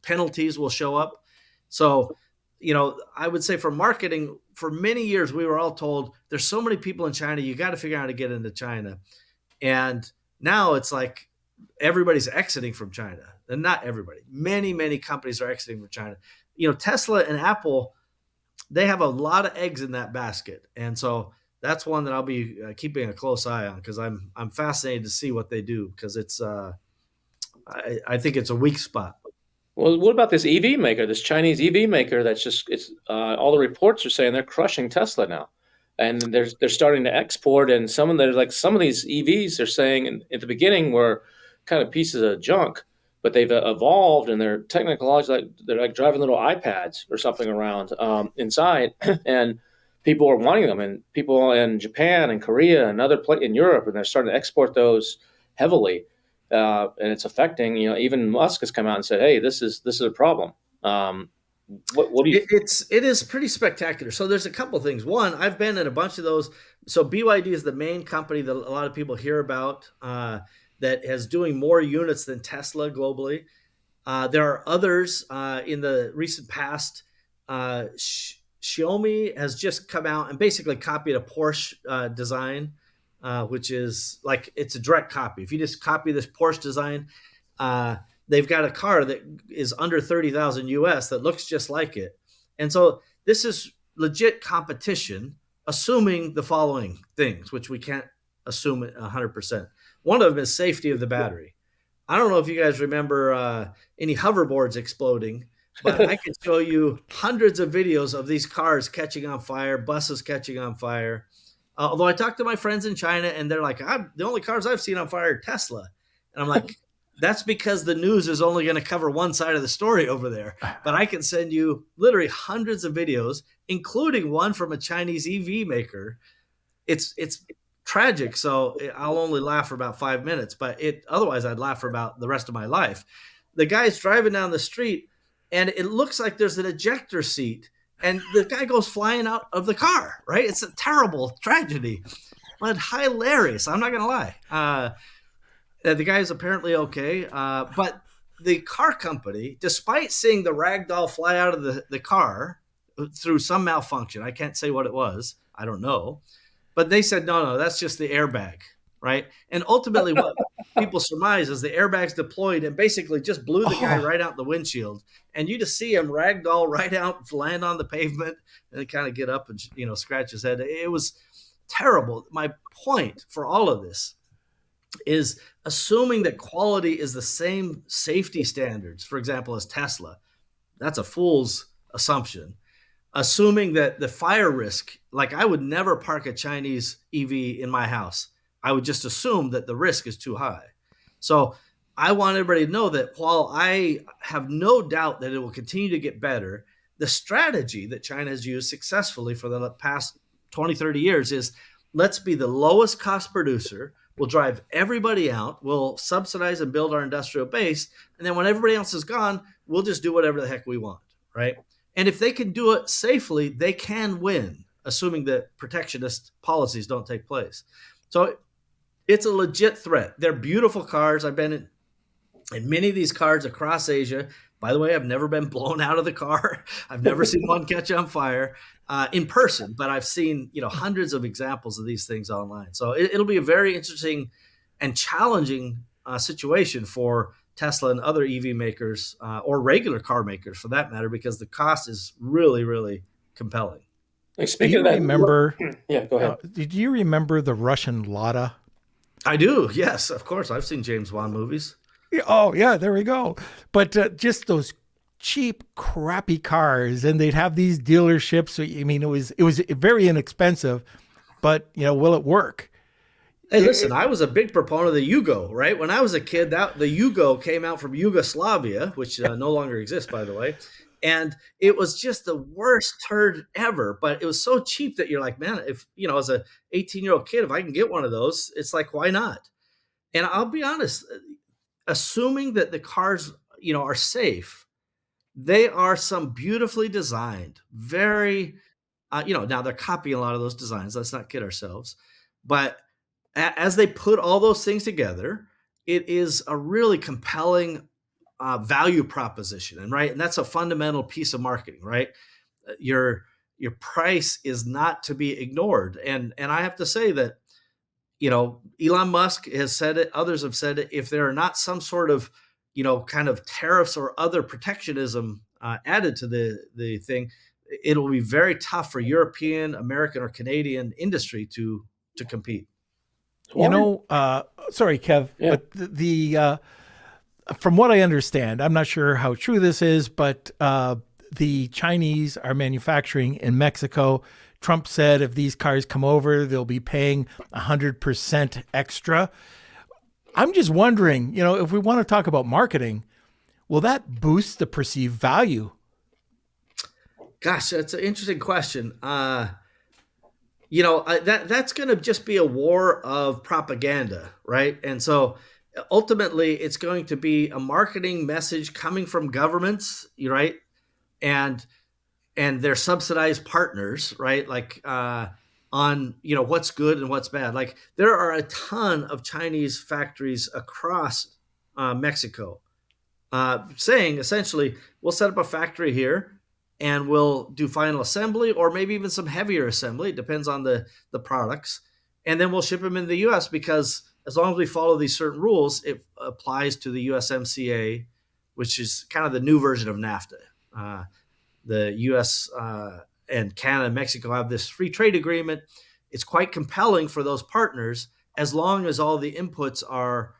penalties, will show up. So, I would say for marketing, for many years, we were all told there's so many people in China, you got to figure out how to get into China. And now it's like everybody's exiting from China. And not everybody. Many, many companies are exiting from China. Tesla and Apple, they have a lot of eggs in that basket. And so that's one that I'll be keeping a close eye on, because I'm fascinated to see what they do, because it's I think it's a weak spot. Well, what about this EV maker, this Chinese EV maker? It's all the reports are saying they're crushing Tesla now, and they're starting to export. And some of these EVs, they're saying at the beginning were kind of pieces of junk, but they've evolved, and they're technologically they're like driving little iPads or something around inside, and people are wanting them, and people in Japan and Korea and other places in Europe, and they're starting to export those heavily. And it's affecting, even Musk has come out and said, hey, this is a problem. What do you it is pretty spectacular. So there's a couple of things. One, I've been in a bunch of those. So BYD is the main company that a lot of people hear about, that is doing more units than Tesla globally. There are others in the recent past. Xiaomi has just come out and basically copied a Porsche design, which is like it's a direct copy. If you just copy this Porsche design, uh, they've got a car that is under 30,000 US that looks just like it. And so this is legit competition, assuming the following things, which we can't assume 100%. One of them is safety of the battery. I don't know if you guys remember any hoverboards exploding, but I could show you hundreds of videos of these cars catching on fire, buses catching on fire. Although I talked to my friends in China and they're like, the only cars I've seen on fire are Tesla. And I'm like, that's because the news is only going to cover one side of the story over there. But I can send you literally hundreds of videos, including one from a Chinese EV maker. It's tragic. So I'll only laugh for about 5 minutes, but otherwise I'd laugh for about the rest of my life. The guy's driving down the street and it looks like there's an ejector seat and the guy goes flying out of the car, right? It's a terrible tragedy, but hilarious. I'm not going to lie. The guy is apparently okay. But the car company, despite seeing the rag doll fly out of the car through some malfunction, I can't say what it was. I don't know. But they said, no, that's just the airbag, right? And ultimately what people surmise is the airbag's deployed and basically just blew the guy right out the windshield. And you just see him ragdoll right out, land on the pavement, and then kind of get up and, scratch his head. It was terrible. My point for all of this is assuming that quality is the same safety standards, for example, as Tesla. That's a fool's assumption. Assuming that the fire risk, like I would never park a Chinese EV in my house. I would just assume that the risk is too high. So I want everybody to know that while I have no doubt that it will continue to get better, the strategy that China has used successfully for the past 20, 30 years is let's be the lowest cost producer. We'll drive everybody out. We'll subsidize and build our industrial base. And then when everybody else is gone, we'll just do whatever the heck we want, right? And if they can do it safely, they can win, assuming that protectionist policies don't take place. So it's a legit threat. They're beautiful cars. I've been in many of these cars across Asia. By the way, I've never been blown out of the car. I've never seen one catch on fire in person, but I've seen hundreds of examples of these things online. So it'll be a very interesting and challenging situation for Tesla and other EV makers or regular car makers for that matter, because the cost is really, really compelling. Speaking of that, remember? Yeah, go ahead. Did you remember the Russian Lada? I do. Yes, of course. I've seen James Bond movies. Oh yeah, there we go. But just those cheap, crappy cars, and they'd have these dealerships. So, I mean, it was very inexpensive, but will it work? Hey, listen, I was a big proponent of the Yugo, right? When I was a kid, the Yugo came out from Yugoslavia, which no longer exists, by the way. And it was just the worst turd ever. But it was so cheap that you're like, man, if, as a 18-year-old kid, if I can get one of those, it's like, why not? And I'll be honest, assuming that the cars, are safe, they are some beautifully designed, very, now they're copying a lot of those designs. Let's not kid ourselves. But as they put all those things together, it is a really compelling value proposition, and that's a fundamental piece of marketing, right? Your price is not to be ignored, and I have to say that Elon Musk has said it, others have said it. If there are not some sort of kind of tariffs or other protectionism added to the thing, it'll be very tough for European, American, or Canadian industry to compete. Sorry, Kev, Yeah. but the from what I understand, I'm not sure how true this is, but the Chinese are manufacturing in Mexico. Trump said if these cars come over, they'll be paying 100% extra. I'm just wondering, if we want to talk about marketing, will that boost the perceived value? Gosh, that's an interesting question. That's going to just be a war of propaganda, right? And so ultimately it's going to be a marketing message coming from governments, right? And their subsidized partners, right? Like on, what's good and what's bad. Like there are a ton of Chinese factories across Mexico saying essentially, we'll set up a factory here. and we'll do final assembly or maybe even some heavier assembly. It depends on the products. And then we'll ship them in the US because as long as we follow these certain rules, it applies to the USMCA, which is kind of the new version of NAFTA. The US and Canada and Mexico have this free trade agreement. It's quite compelling for those partners as long as all the inputs are,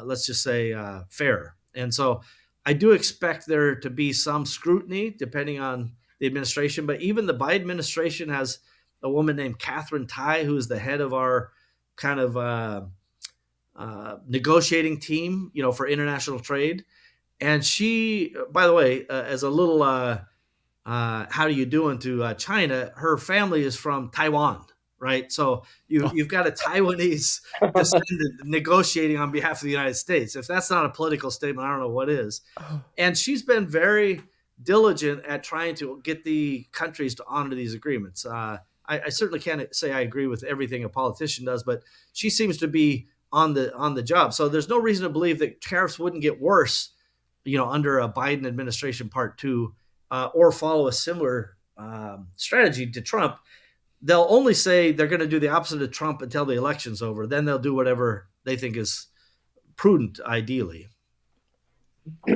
let's just say fair. And so I do expect there to be some scrutiny depending on the administration, but even the Biden administration has a woman named Catherine Tai, who is the head of our kind of negotiating team, for international trade. And she, by the way, as a little how do you doing to China, her family is from Taiwan, right? So you've got a Taiwanese descendant negotiating on behalf of the United States. If that's not a political statement, I don't know what is. And she's been very diligent at trying to get the countries to honor these agreements. I certainly can't say I agree with everything a politician does, but she seems to be on the job. So there's no reason to believe that tariffs wouldn't get worse, under a Biden administration part two, or follow a similar strategy to Trump. They'll only say they're going to do the opposite of Trump until the election's over. Then they'll do whatever they think is prudent, ideally.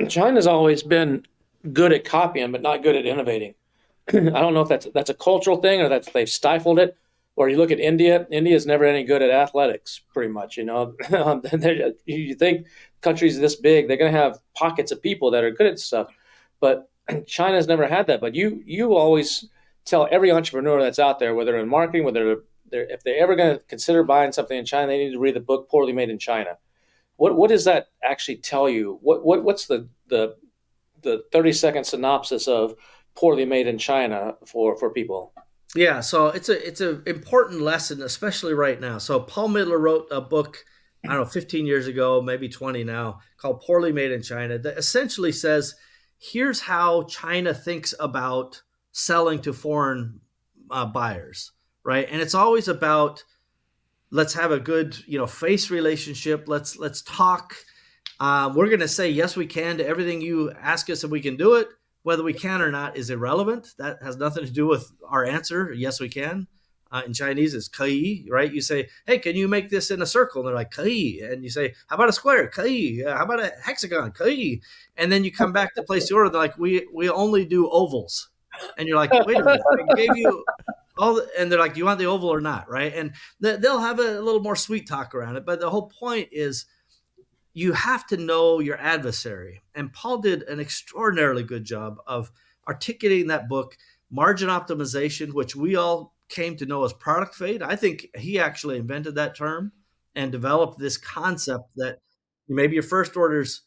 China's always been good at copying, but not good at innovating. I don't know if that's a cultural thing or that they've stifled it. Or you look at India. India's never any good at athletics, pretty much. You think countries this big, they're going to have pockets of people that are good at stuff, but China's never had that. But you always tell every entrepreneur that's out there, whether in marketing, if they're ever going to consider buying something in China, they need to read the book Poorly Made in China. What does that actually tell you? What's the 30-second synopsis of Poorly Made in China for people? Yeah, so it's an important lesson, especially right now. So Paul Midler wrote a book, I don't know, 15 years ago, maybe 20 now, called Poorly Made in China, that essentially says, here's how China thinks about selling to foreign buyers, right? And it's always about, let's have a good, face relationship. Let's talk. We're going to say yes, we can to everything you ask us, and we can do it. Whether we can or not is irrelevant. That has nothing to do with our answer. Yes, we can. In Chinese, it's kai, right? You say, hey, can you make this in a circle? And they're like, kai. And you say, how about a square? Kai. How about a hexagon? Kai. And then you come back to place the order. They're like, we only do ovals. And you're like, wait a minute. I gave you and they're like, do you want the oval or not? Right. And they'll have a little more sweet talk around it. But the whole point is, you have to know your adversary. And Paul did an extraordinarily good job of articulating that book, Margin Optimization, which we all came to know as product fade. I think he actually invented that term and developed this concept that maybe your first order's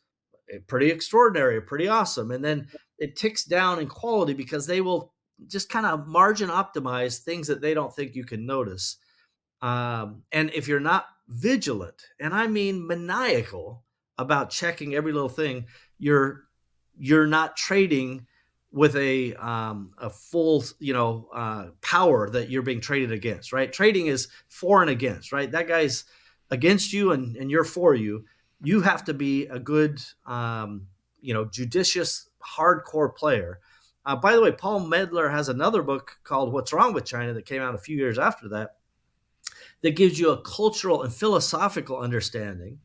pretty extraordinary, pretty awesome. And then it ticks down in quality because they will just kind of margin optimize things that they don't think you can notice. And if you're not vigilant, and I mean maniacal, about checking every little thing, you're not trading with a full power that you're being traded against, right? Trading is for and against, right? That guy's against you and you're for you. You have to be a good judicious, hardcore player. By the way, Paul Medler has another book called What's Wrong with China that came out a few years after that gives you a cultural and philosophical understanding.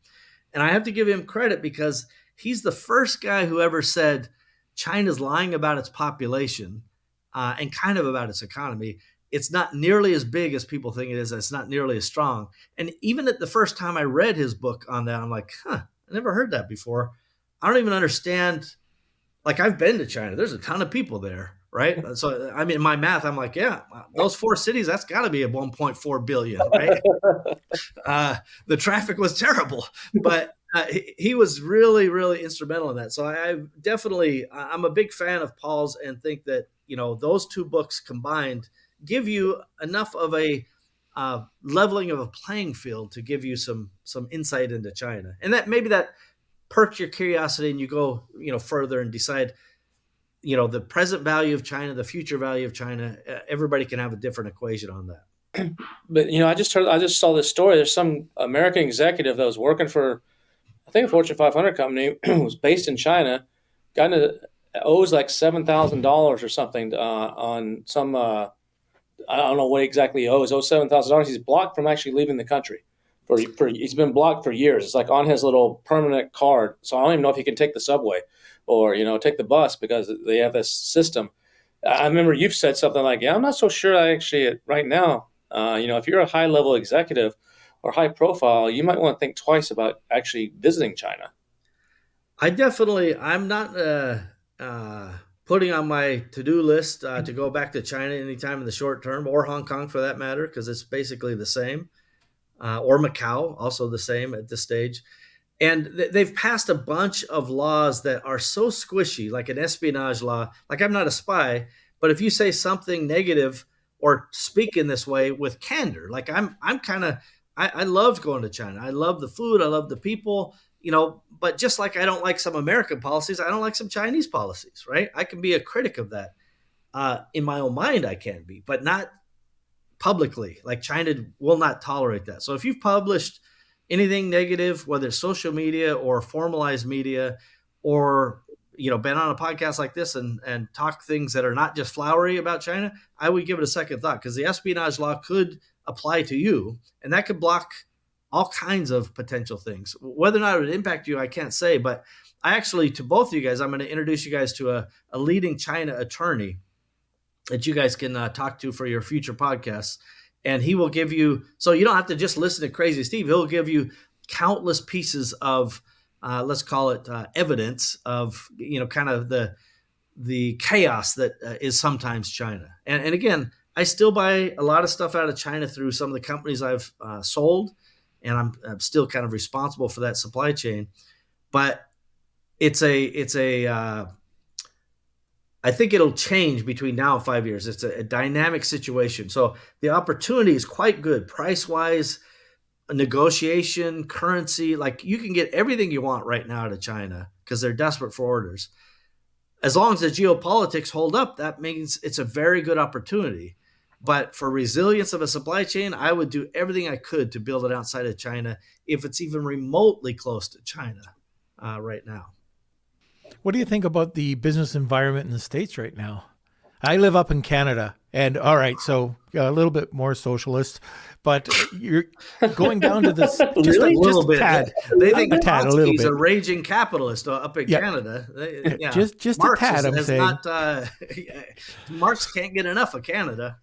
And I have to give him credit because he's the first guy who ever said China's lying about its population and kind of about its economy. It's not nearly as big as people think it is. It's not nearly as strong. And even at the first time I read his book on that, I'm like, I never heard that before. I don't even understand. Like, I've been to China. There's a ton of people there, right? So, I mean, in my math, I'm like, yeah, those 4 cities, that's got to be at 1.4 billion, right? The traffic was terrible, but he was really, really instrumental in that. So I'm a big fan of Paul's and think that, those two books combined give you enough of a leveling of a playing field to give you some insight into China. And that maybe that perks your curiosity and you go, further and decide, the present value of China, the future value of China. Everybody can have a different equation on that. But, I just saw this story. There's some American executive that was working for, I think, a Fortune 500 company who was based in China, got into owes like $7,000 or something on some. I don't know what exactly he owes. Owes $7,000. He's blocked from actually leaving the country. He's been blocked for years. It's like on his little permanent card. So I don't even know if he can take the subway or take the bus because they have this system. I remember you've said something like, "Yeah, I'm not so sure. I actually right now, if you're a high level executive or high profile, you might want to think twice about actually visiting China." I'm not putting on my to-do list to go back to China anytime in the short term, or Hong Kong for that matter, because it's basically the same, or Macau, also the same at this stage. And they've passed a bunch of laws that are so squishy, like an espionage law. Like, I'm not a spy, but if you say something negative or speak in this way with candor, like I'm kind of, I loved going to China. I love the food. I love the people, but just like I don't like some American policies, I don't like some Chinese policies, right? I can be a critic of that. In my own mind, I can be, but not publicly. Like, China will not tolerate that. So if you've published anything negative, whether it's social media or formalized media, or been on a podcast like this and talk things that are not just flowery about China, I would give it a second thought, because the espionage law could apply to you, and that could block all kinds of potential things. Whether or not it would impact you, I can't say. But I actually, to both of you guys, I'm going to introduce you guys to a leading China attorney that you guys can talk to for your future podcasts. And he will give you, so you don't have to just listen to Crazy Steve. He'll give you countless pieces of, let's call it evidence of, kind of the chaos that is sometimes China. And again, I still buy a lot of stuff out of China through some of the companies I've sold, and I'm still kind of responsible for that supply chain. But I think it'll change between now and 5 years. It's a dynamic situation. So the opportunity is quite good, price-wise, negotiation, currency. Like, you can get everything you want right now out of China because they're desperate for orders. As long as the geopolitics hold up, that means it's a very good opportunity. But for resilience of a supply chain, I would do everything I could to build it outside of China if it's even remotely close to China right now. What do you think about the business environment in the States right now? I live up in Canada, and all right, so a little bit more socialist, but you're going down to this just Really? a little bit. Tad. They think a little he's bit. a raging capitalist up in Canada. Just Marx a tad. I'm saying. Marx can't get enough of Canada.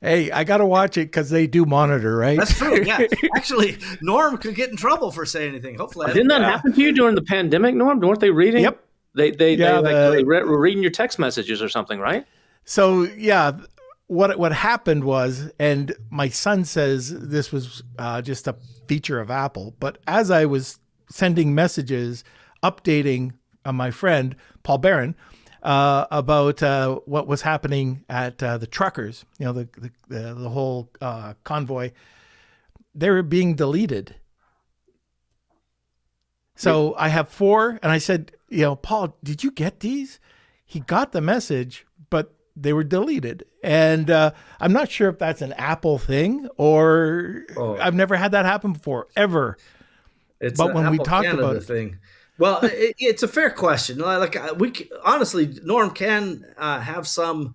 Hey, I got to watch it because they do monitor, right? That's true. Yeah, actually, Norm could get in trouble for saying anything. Hopefully, didn't that happen to you during the pandemic, Norm? Weren't they reading? Yep. They were reading your text messages or something, right? So yeah, what happened was, and my son says this was just a feature of Apple, but as I was sending messages, updating my friend Paul Barron about what was happening at the truckers, the whole convoy, they were being deleted. So I have 4, and I said, Paul, did you get these? He got the message, but they were deleted. And I'm not sure if that's an Apple thing or I've never had that happen before, ever. But when Apple we talked Canada about thing, well, it's a fair question. Like, honestly, Norm can have some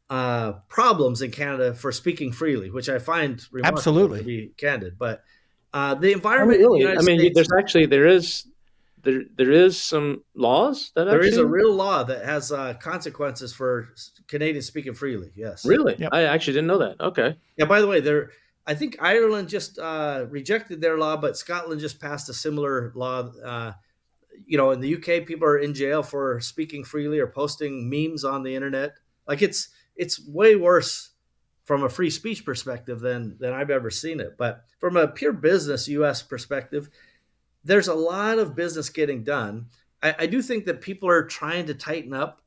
problems in Canada for speaking freely, which I find remarkable, absolutely, to be candid. But the environment, there is some laws that there is a real law that has consequences for Canadians speaking freely. Yes, really. Yep. I actually didn't know that. Okay. Yeah. By the way, I think Ireland just rejected their law, but Scotland just passed a similar law. In the UK, people are in jail for speaking freely or posting memes on the internet. Like, it's way worse from a free speech perspective than I've ever seen it. But from a pure business U.S. perspective, there's a lot of business getting done. I do think that people are trying to tighten up.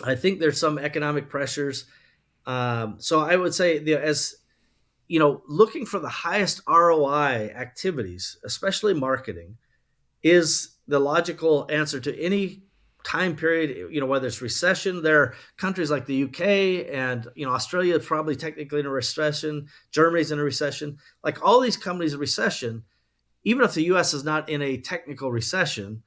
I think there's some economic pressures. So I would say, looking for the highest ROI activities, especially marketing, is the logical answer to any time period, whether it's recession. There are countries like the UK and, Australia is probably technically in a recession. Germany's in a recession. Like, all these companies in recession, even if the US is not in a technical recession,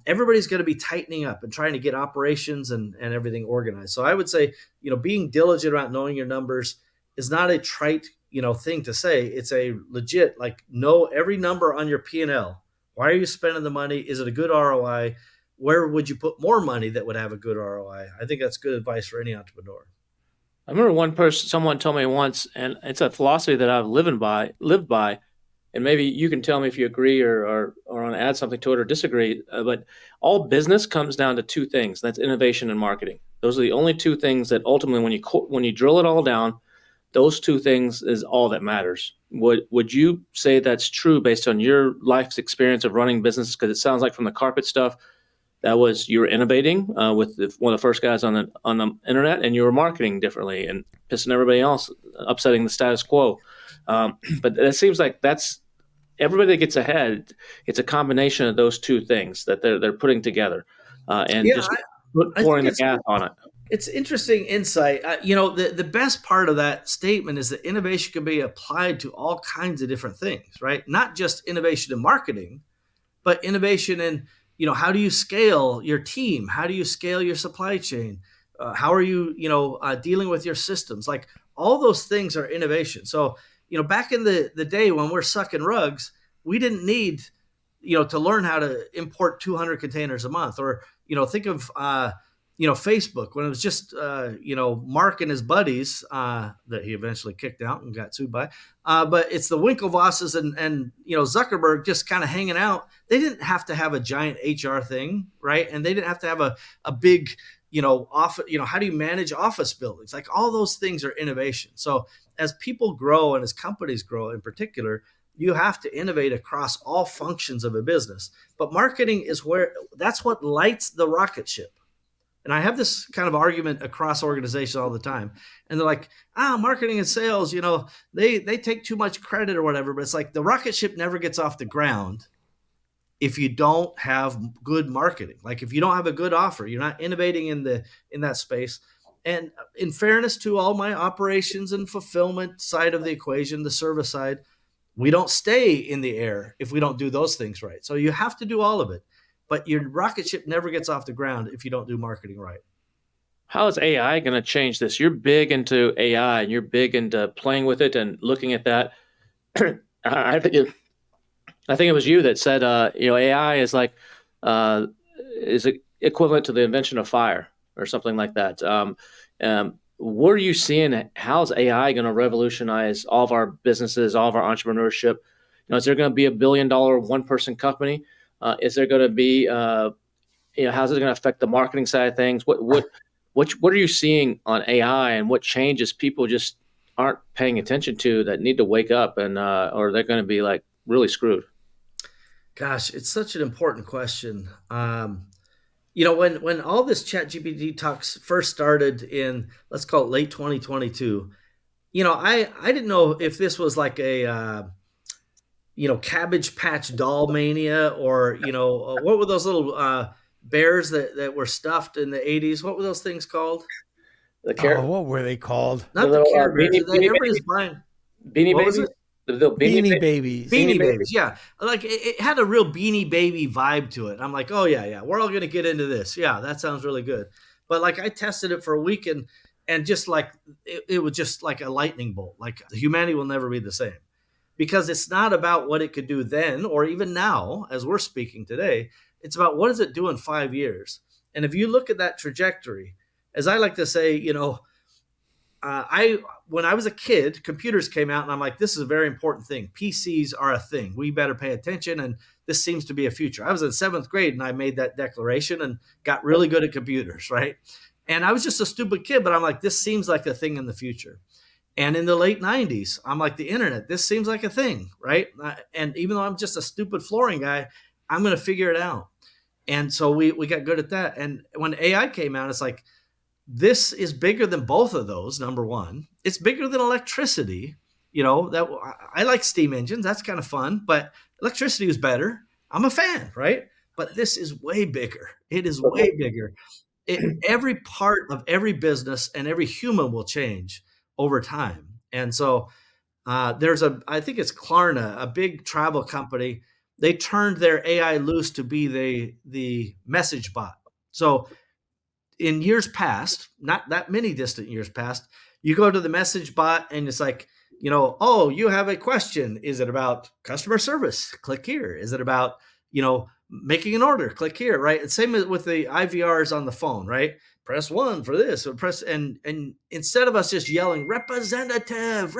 everybody's going to be tightening up and trying to get operations and everything organized. So I would say, being diligent about knowing your numbers is not a trite, thing to say. It's a legit, like, know every number on your P&L. Why are you spending the money? Is it a good ROI? Where would you put more money that would have a good ROI? I think that's good advice for any entrepreneur. I remember someone told me once, and it's a philosophy that I've lived by, and maybe you can tell me if you agree or want to add something to it or disagree. But all business comes down to two things: that's innovation and marketing. Those are the only two things that ultimately, when you drill it all down, those two things is all that matters. Would you say that's true based on your life's experience of running businesses? Because it sounds like from the carpet stuff, that was you were innovating with one of the first guys on the internet, and you were marketing differently and pissing everybody else, upsetting the status quo. But it seems like that's everybody that gets ahead. It's a combination of those two things that they're putting together, and Yeah, just I pouring think the gas on it. it's interesting insight. The best part of that statement is that innovation can be applied to all kinds of different things, right? Not just innovation in marketing, but innovation in, how do you scale your team? How do you scale your supply chain? How are you, dealing with your systems? Like, all those things are innovation. So, back in the day when we're sucking rugs, we didn't need, to learn how to import 200 containers a month, or, think of, Facebook, when it was just, Mark and his buddies that he eventually kicked out and got sued by. But it's the Winklevosses and Zuckerberg just kind of hanging out. They didn't have to have a giant HR thing, right? And they didn't have to have a big, office. How do you manage office buildings? Like, all those things are innovation. So as people grow and as companies grow in particular, you have to innovate across all functions of a business. But marketing is that's what lights the rocket ship. And I have this kind of argument across organizations all the time. And they're like, marketing and sales, they take too much credit or whatever. But it's like, the rocket ship never gets off the ground if you don't have good marketing. Like, if you don't have a good offer, you're not innovating in that space. And in fairness to all my operations and fulfillment side of the equation, the service side, we don't stay in the air if we don't do those things right. So you have to do all of it. But your rocket ship never gets off the ground if you don't do marketing right. How is AI going to change this? You're big into AI, and you're big into playing with it and looking at that. I think it was you that said, AI is like is equivalent to the invention of fire or something like that. What are you seeing? How's AI going to revolutionize all of our businesses, all of our entrepreneurship? Is there going to be $1 billion one-person company? Is there going to be, how's it going to affect the marketing side of things? What are you seeing on AI, and what changes people just aren't paying attention to that need to wake up, and or they're going to be like really screwed? Gosh, it's such an important question. When all this ChatGPT talks first started in, let's call it late 2022, I didn't know if this was like a Cabbage Patch Doll mania, or, what were those little bears that were stuffed in the 80s? What were those things called? What were they called? Not the Care Bears. Everybody's buying. Beanie What was Babies? it? The little Beanie Babies. Beanie Babies, yeah. Like, it had a real Beanie Baby vibe to it. I'm like, oh yeah, we're all gonna get into this. Yeah, that sounds really good. But like, I tested it for a week, and just like it was just like a lightning bolt. Like, humanity will never be the same, because it's not about what it could do then or even now as we're speaking today. It's about, what does it do in 5 years? And if you look at that trajectory, as I like to say, when I was a kid, computers came out, and I'm like, this is a very important thing. PCs are a thing. We better pay attention, and this seems to be a future. I was in 7th grade, and I made that declaration and got really good at computers, right? And I was just a stupid kid, but I'm like, this seems like a thing in the future. And in the late 90s, I'm like, the internet, this seems like a thing, right? And even though I'm just a stupid flooring guy, I'm going to figure it out. And so we got good at that. And when AI came out, it's like, this is bigger than both of those. Number one, it's bigger than electricity. That I like steam engines. That's kind of fun, but electricity was better. I'm a fan, right? But this is way bigger. It is way bigger. Every part of every business and every human will change over time. And so I think it's Klarna, a big travel company. they turned their AI loose to be the message bot. So in years past, not that many distant years past, you go to the message bot and it's like, oh, you have a question. Is it about customer service? Click here. Is it about, making an order? Click here, right? And same with the IVRs on the phone, right? Press one for this or press, and instead of us just yelling representative,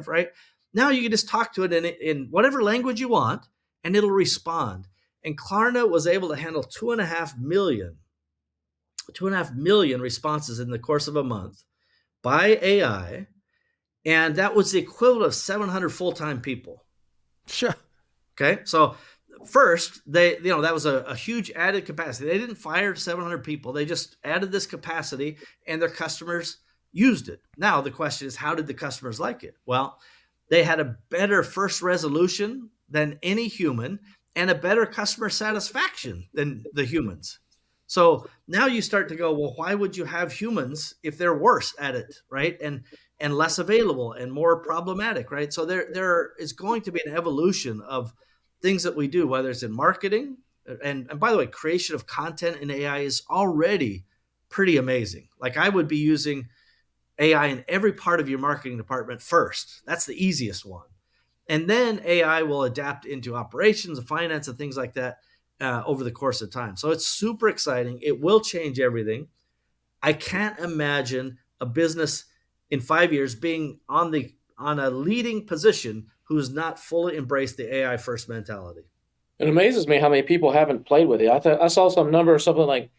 right? Now you can just talk to it in whatever language you want and it'll respond. And Klarna was able to handle 2.5 million responses in the course of a month by AI, and that was the equivalent of 700 full-time people. Sure. Okay, so first that was a huge added capacity. They didn't fire 700 people; they just added this capacity, and their customers used it. Now the question is, how did the customers like it? Well, they had a better first resolution than any human, and a better customer satisfaction than the humans. So now you start to go, well, why would you have humans if they're worse at it, right? And less available and more problematic, right? So there is going to be an evolution of things that we do, whether it's in marketing, and by the way, creation of content in AI is already pretty amazing. Like I would be using AI in every part of your marketing department first. That's the easiest one. And then AI will adapt into operations and finance and things like that over the course of time. So it's super exciting. It will change everything. I can't imagine a business in 5 years being on a leading position who's not fully embraced the AI first mentality. It amazes me how many people haven't played with it. I saw some number, something like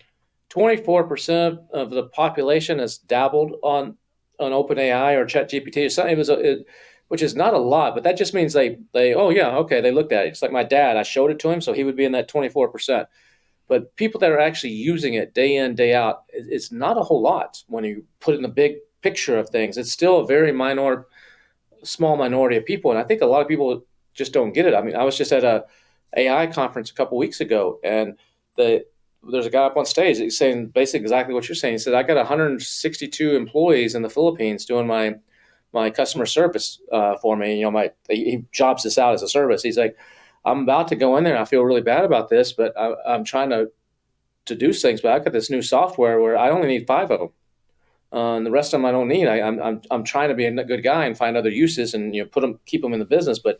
24% of the population has dabbled on OpenAI or ChatGPT or something. Which is not a lot, but that just means they oh yeah, okay, they looked at it. It's like my dad, I showed it to him, so he would be in that 24%. But people that are actually using it day in, day out, it's not a whole lot when you put it in the big picture of things. It's still a very small minority of people, and I think a lot of people just don't get it. I mean, I was just at a AI conference a couple weeks ago, and there's a guy up on stage he's saying basically exactly what you're saying. He said, I got 162 employees in the Philippines doing my customer service for me. He jobs this out as a service. He's like, I'm about to go in there and I feel really bad about this, but I'm trying to do things. But I got this new software where I only need 5 of them. And the rest of them I don't need. I'm trying to be a good guy and find other uses and keep them in the business. But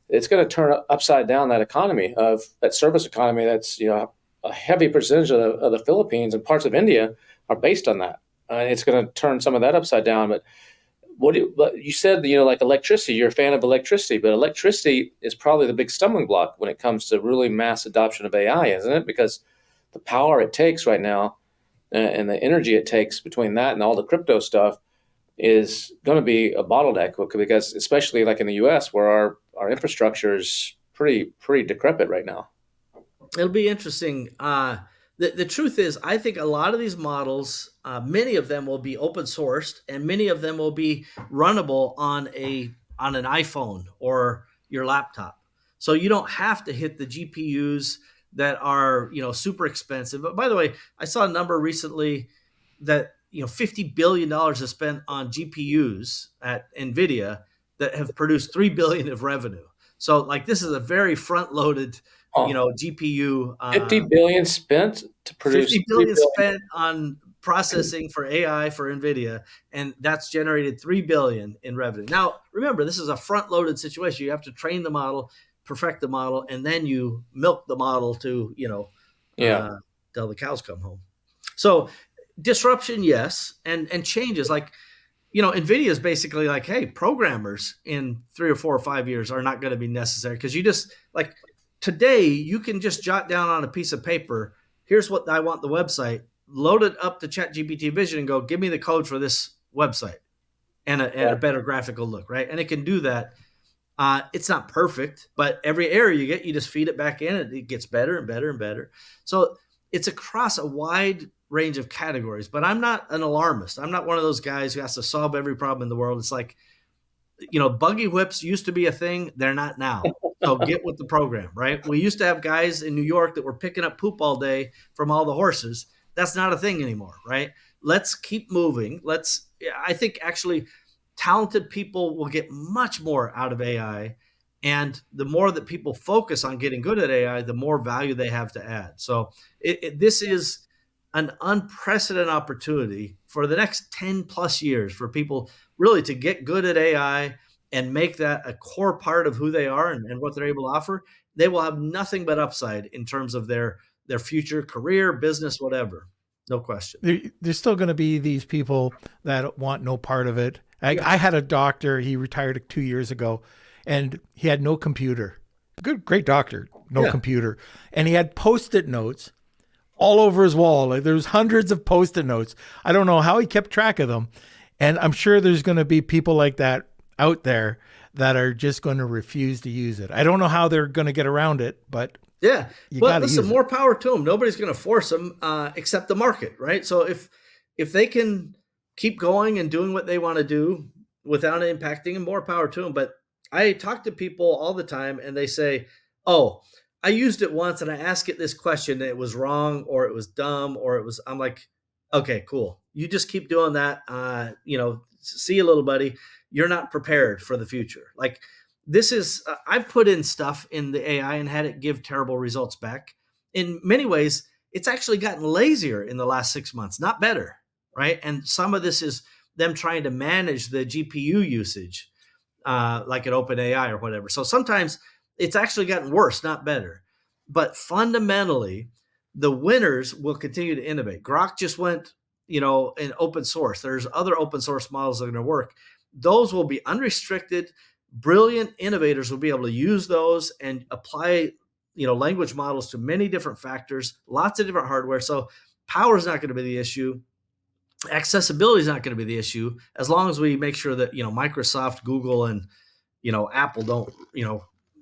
it's going to turn upside down that economy of that service economy. That's a heavy percentage of the Philippines and parts of India are based on that. It's going to turn some of that upside down. But you said, like electricity, you're a fan of electricity, but electricity is probably the big stumbling block when it comes to really mass adoption of AI, isn't it? Because the power it takes right now and the energy it takes between that and all the crypto stuff is going to be a bottleneck, because especially like in the US where our infrastructure is pretty decrepit right now. It'll be interesting. The truth is, I think a lot of these models, many of them will be open sourced, and many of them will be runnable on an iPhone or your laptop. So you don't have to hit the GPUs that are super expensive. But by the way, I saw a number recently that $50 billion is spent on GPUs at NVIDIA that have produced $3 billion of revenue. So like this is a very front loaded GPU. 50 billion spent to produce 50 billion spent on processing for AI for NVIDIA, and that's generated 3 billion in revenue. Now, remember, this is a front-loaded situation. You have to train the model, perfect the model, and then you milk the model to, till the cows come home. So disruption, yes, and changes like, NVIDIA is basically like, hey, programmers in 3 or 4 or 5 years are not going to be necessary, because you just like today you can just jot down on a piece of paper, here's what I want the website, load it up to ChatGPT Vision and go, give me the code for this website and a better graphical look, right? And it can do that. It's not perfect, but every error you get, you just feed it back in and it gets better and better and better. So it's across a wide range of categories, but I'm not an alarmist. I'm not one of those guys who has to solve every problem in the world. It's like, buggy whips used to be a thing. They're not now. So get with the program, right? We used to have guys in New York that were picking up poop all day from all the horses. That's not a thing anymore, right? Let's keep moving. I think actually talented people will get much more out of AI, And the more that people focus on getting good at AI, the more value they have to add. So this is an unprecedented opportunity for the next 10 plus years for people really to get good at AI and make that a core part of who they are and what they're able to offer. They will have nothing but upside in terms of their future career, business, whatever. No question. There's still going to be these people that want no part of it. I had a doctor, he retired 2 years ago, and he had no computer. Great doctor, no computer. And he had Post-it notes all over his wall. Like, there was hundreds of Post-it notes. I don't know how he kept track of them. And I'm sure there's going to be people like that out there that are just going to refuse to use it. I don't know how they're going to get around it, but yeah. you But got to listen, use more power to them. Nobody's going to force them except the market, right? So if they can keep going and doing what they want to do without impacting them, more power to them. But I talk to people all the time and they say, oh, I used it once and I asked it this question and it was wrong or it was dumb or it was, I'm like, okay, cool. You just keep doing that. See you, little buddy. You're not prepared for the future. Like, this is, I've put in stuff in the AI and had it give terrible results back. In many ways, it's actually gotten lazier in the last 6 months, not better, right? And some of this is them trying to manage the GPU usage, like at OpenAI or whatever. So sometimes it's actually gotten worse, not better. But fundamentally, the winners will continue to innovate. Grok just went, in open source. There's other open source models that are going to work. Those will be unrestricted. Brilliant innovators will be able to use those and apply, language models to many different factors, lots of different hardware. So power is not going to be the issue. Accessibility is not going to be the issue as long as we make sure that, Microsoft, Google, and, Apple don't,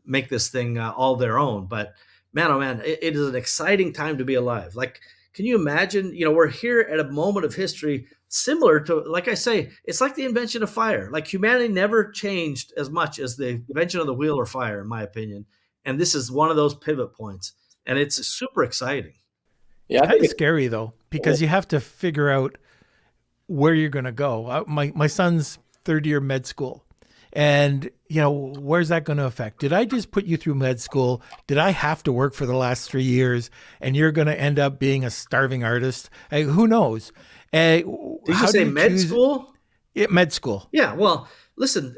make this thing all their own. But man, oh man, it is an exciting time to be alive. Like, can you imagine, we're here at a moment of history similar to, like I say, it's like the invention of fire. Like, humanity never changed as much as the invention of the wheel or fire, in my opinion. And this is one of those pivot points. And it's super exciting. Yeah, I kind think of scary though, because you have to figure out where you're going to go. My son's third year med school, and where's that going to affect? Did I just put you through med school? Did I have to work for the last 3 years, and you're going to end up being a starving artist? Who knows? Did you say med school? Yeah, med school. Yeah. Well, listen,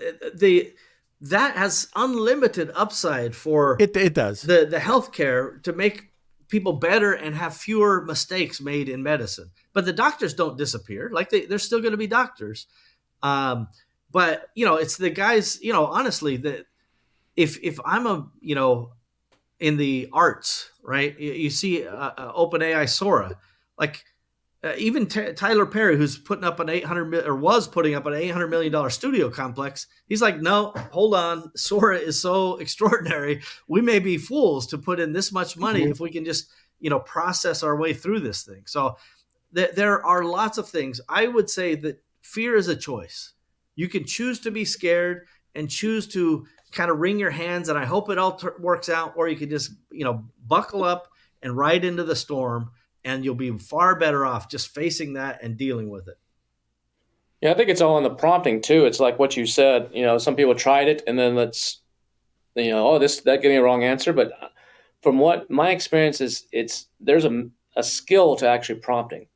that has unlimited upside for it does the healthcare to make people better and have fewer mistakes made in medicine. But the doctors don't disappear. Like, they're still going to be doctors. But it's the guys. Honestly, that if I'm in the arts, right? You see OpenAI Sora, like. Even Tyler Perry, who's putting up was putting up an $800 million studio complex, he's like, no, hold on. Sora is so extraordinary. We may be fools to put in this much money if we can just, process our way through this thing. So there are lots of things. I would say that fear is a choice. You can choose to be scared and choose to kind of wring your hands, and I hope it all works out, or you can just, buckle up and ride into the storm. And you'll be far better off just facing that and dealing with it. Yeah, I think it's all in the prompting too. It's like what you said. Some people tried it, and then that gave me a wrong answer. But from what my experience is, there's a skill to actually prompting,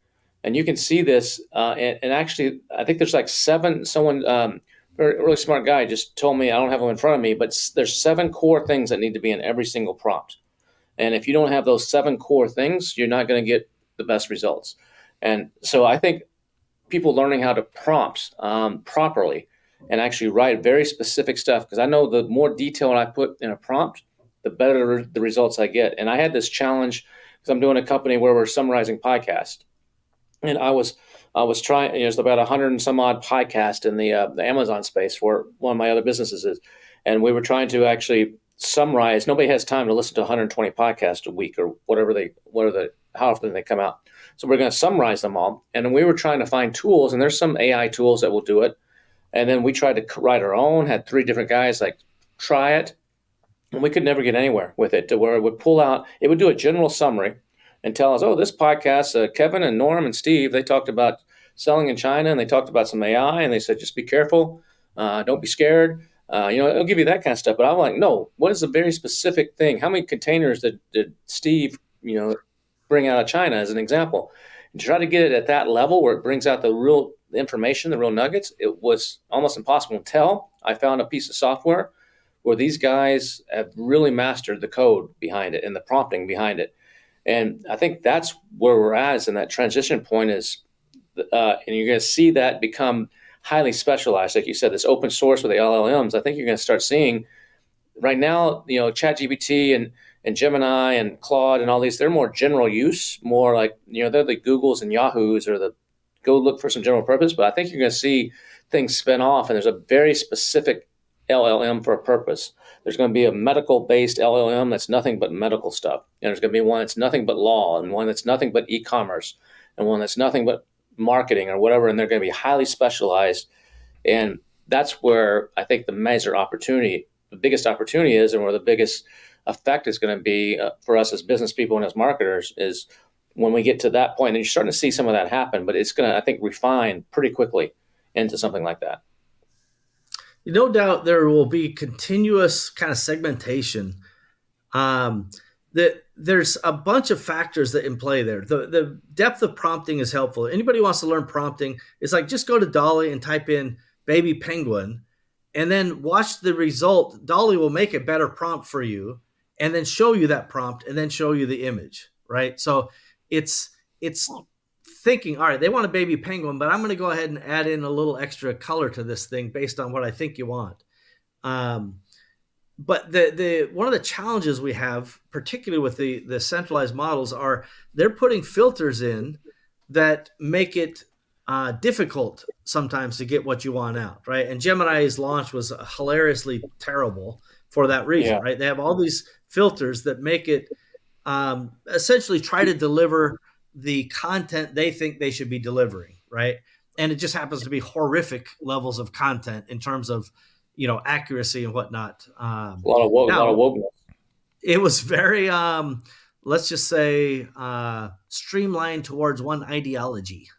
and you can see this. And actually, I think there's like 7. Someone, really smart guy, just told me. I don't have them in front of me, but there's 7 core things that need to be in every single prompt. And if you don't have those 7 core things, you're not going to get the best results. And so I think people learning how to prompt properly and actually write very specific stuff, because I know the more detail I put in a prompt, the better the results I get. And I had this challenge because I'm doing a company where we're summarizing podcasts. And I was trying, there's about 100 and some odd podcasts in the Amazon space where one of my other businesses is. And we were trying to actually summarize. Nobody has time to listen to 120 podcasts a week or how often they come out. So we're going to summarize them all. And then we were trying to find tools, and there's some AI tools that will do it. And then we tried to write our own, had 3 different guys try it. And we could never get anywhere with it, to where it would pull out, it would do a general summary and tell us, this podcast, Kevin and Norm and Steve, they talked about selling in China, and they talked about some AI, and they said, just be careful. Don't be scared. It'll give you that kind of stuff. But I'm like, no, what is a very specific thing? How many containers did Steve, bring out of China as an example? And to try to get it at that level where it brings out the real information, the real nuggets, it was almost impossible to tell. I found a piece of software where these guys have really mastered the code behind it and the prompting behind it. And I think that's where we're at, is in that transition point is, and you're going to see that become highly specialized. Like you said, this open source with the LLMs, I think you're going to start seeing right now, ChatGPT and Gemini and Claude and all these, they're more general use, more like, they're the Googles and Yahoos, or the go look for some general purpose. But I think you're going to see things spin off, and there's a very specific LLM for a purpose. There's going to be a medical-based LLM that's nothing but medical stuff. And there's going to be one that's nothing but law, and one that's nothing but e-commerce, and one that's nothing but marketing or whatever. And they're going to be highly specialized. And that's where I think the biggest opportunity is, and where the biggest effect is going to be for us as business people and as marketers, is when we get to that point. And you're starting to see some of that happen, but it's going to, I think, refine pretty quickly into something like that. No doubt there will be continuous kind of segmentation. That there's a bunch of factors that in play there. The depth of prompting is helpful. Anybody who wants to learn prompting, it's like just go to Dolly and type in baby penguin, and then watch the result. Dolly will make a better prompt for you, and then show you that prompt, and then show you the image, right? So it's thinking, all right, they want a baby penguin, but I'm going to go ahead and add in a little extra color to this thing based on what I think you want. But the one of the challenges we have, particularly with the centralized models, are they're putting filters in that make it difficult sometimes to get what you want out, right? And Gemini's launch was hilariously terrible for that reason, right? They have all these filters that make it essentially try to deliver the content they think they should be delivering, right? And it just happens to be horrific levels of content in terms of, accuracy and whatnot. A lot of wokeness. It was very, let's just say, streamlined towards one ideology.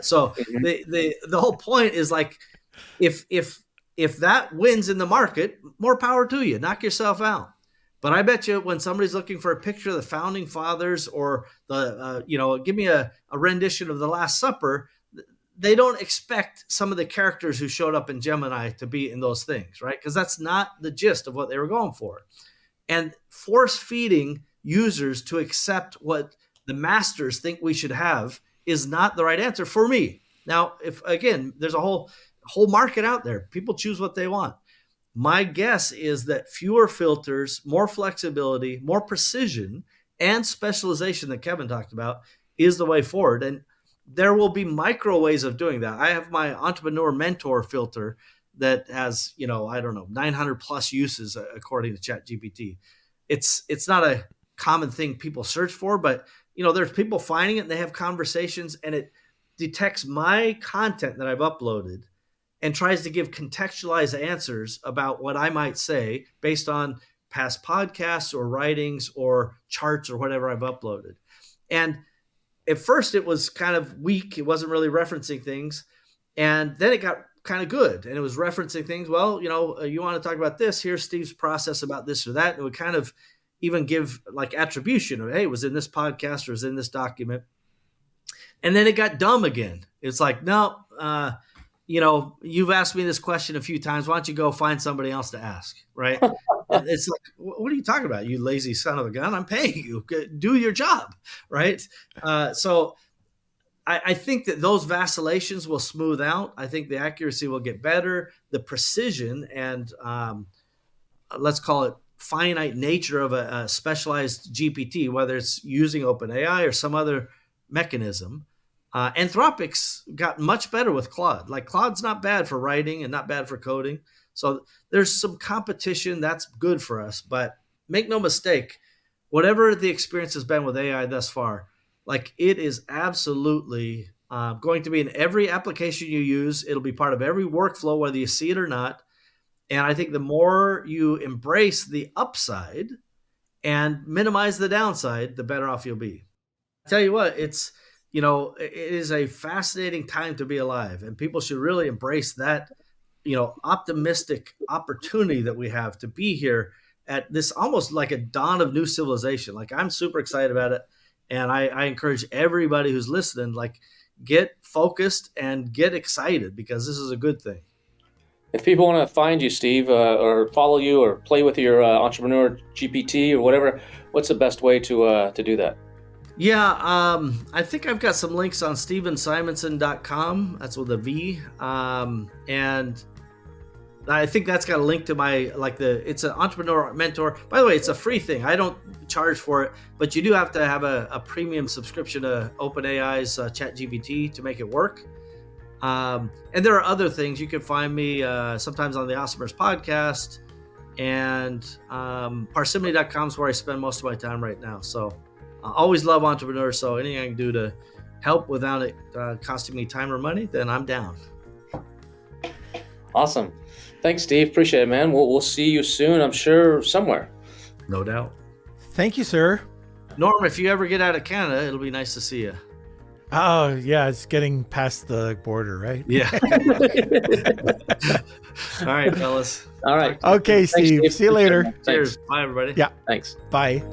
So the whole point is like, if that wins in the market, more power to you. Knock yourself out. But I bet you when somebody's looking for a picture of the founding fathers, or give me a rendition of the Last Supper, they don't expect some of the characters who showed up in Gemini to be in those things, right? Because that's not the gist of what they were going for. And force feeding users to accept what the masters think we should have is not the right answer for me. Now, if again, there's a whole market out there. People choose what they want. My guess is that fewer filters, more flexibility, more precision, and specialization that Kevin talked about is the way forward. And there will be micro ways of doing that. I have my entrepreneur mentor filter that has, 900 plus uses according to ChatGPT. It's not a common thing people search for, but there's people finding it, and they have conversations, and it detects my content that I've uploaded and tries to give contextualized answers about what I might say based on past podcasts or writings or charts or whatever I've uploaded. And at first it was kind of weak. It wasn't really referencing things. And then it got kind of good, and it was referencing things. Well, you want to talk about this, here's Steve's process about this or that. And it would kind of even give like attribution of, hey, it was in this podcast or was in this document. And then it got dumb again. It's like, no, you've asked me this question a few times. Why don't you go find somebody else to ask, right? It's like, what are you talking about, you lazy son of a gun? I'm paying you. Do your job, right? So I think that those vacillations will smooth out. I think the accuracy will get better. The precision and let's call it finite nature of a specialized GPT, whether it's using OpenAI or some other mechanism. Anthropic's got much better with Claude. Like Claude's not bad for writing and not bad for coding. So there's some competition that's good for us, but make no mistake, whatever the experience has been with AI thus far, like it is absolutely going to be in every application you use. It'll be part of every workflow, whether you see it or not. And I think the more you embrace the upside and minimize the downside, the better off you'll be. I tell you what, it is a fascinating time to be alive, and people should really embrace that, optimistic opportunity that we have to be here at this almost like a dawn of new civilization. Like, I'm super excited about it. And I encourage everybody who's listening, like, get focused and get excited, because this is a good thing. If people want to find you, Steve, or follow you, or play with your entrepreneur GPT or whatever, what's the best way to do that? Yeah, I think I've got some links on stevensimonson.com. That's with a V. And I think that's got a link to my, it's an entrepreneur mentor. By the way, it's a free thing. I don't charge for it, but you do have to have a premium subscription to OpenAI's ChatGPT to make it work. And there are other things. You can find me sometimes on the Awesomers podcast, and parsimony.com is where I spend most of my time right now. So I always love entrepreneurs. So anything I can do to help without it costing me time or money, then I'm down. Awesome. Thanks, Steve. Appreciate it, man. We'll see you soon, I'm sure, somewhere. No doubt. Thank you, sir. Norm, if you ever get out of Canada, it'll be nice to see you. Oh, yeah, it's getting past the border, right? Yeah. All right, fellas. All right. Okay, Thanks, Steve. See you later. Cheers. Bye, everybody. Yeah. Thanks. Bye.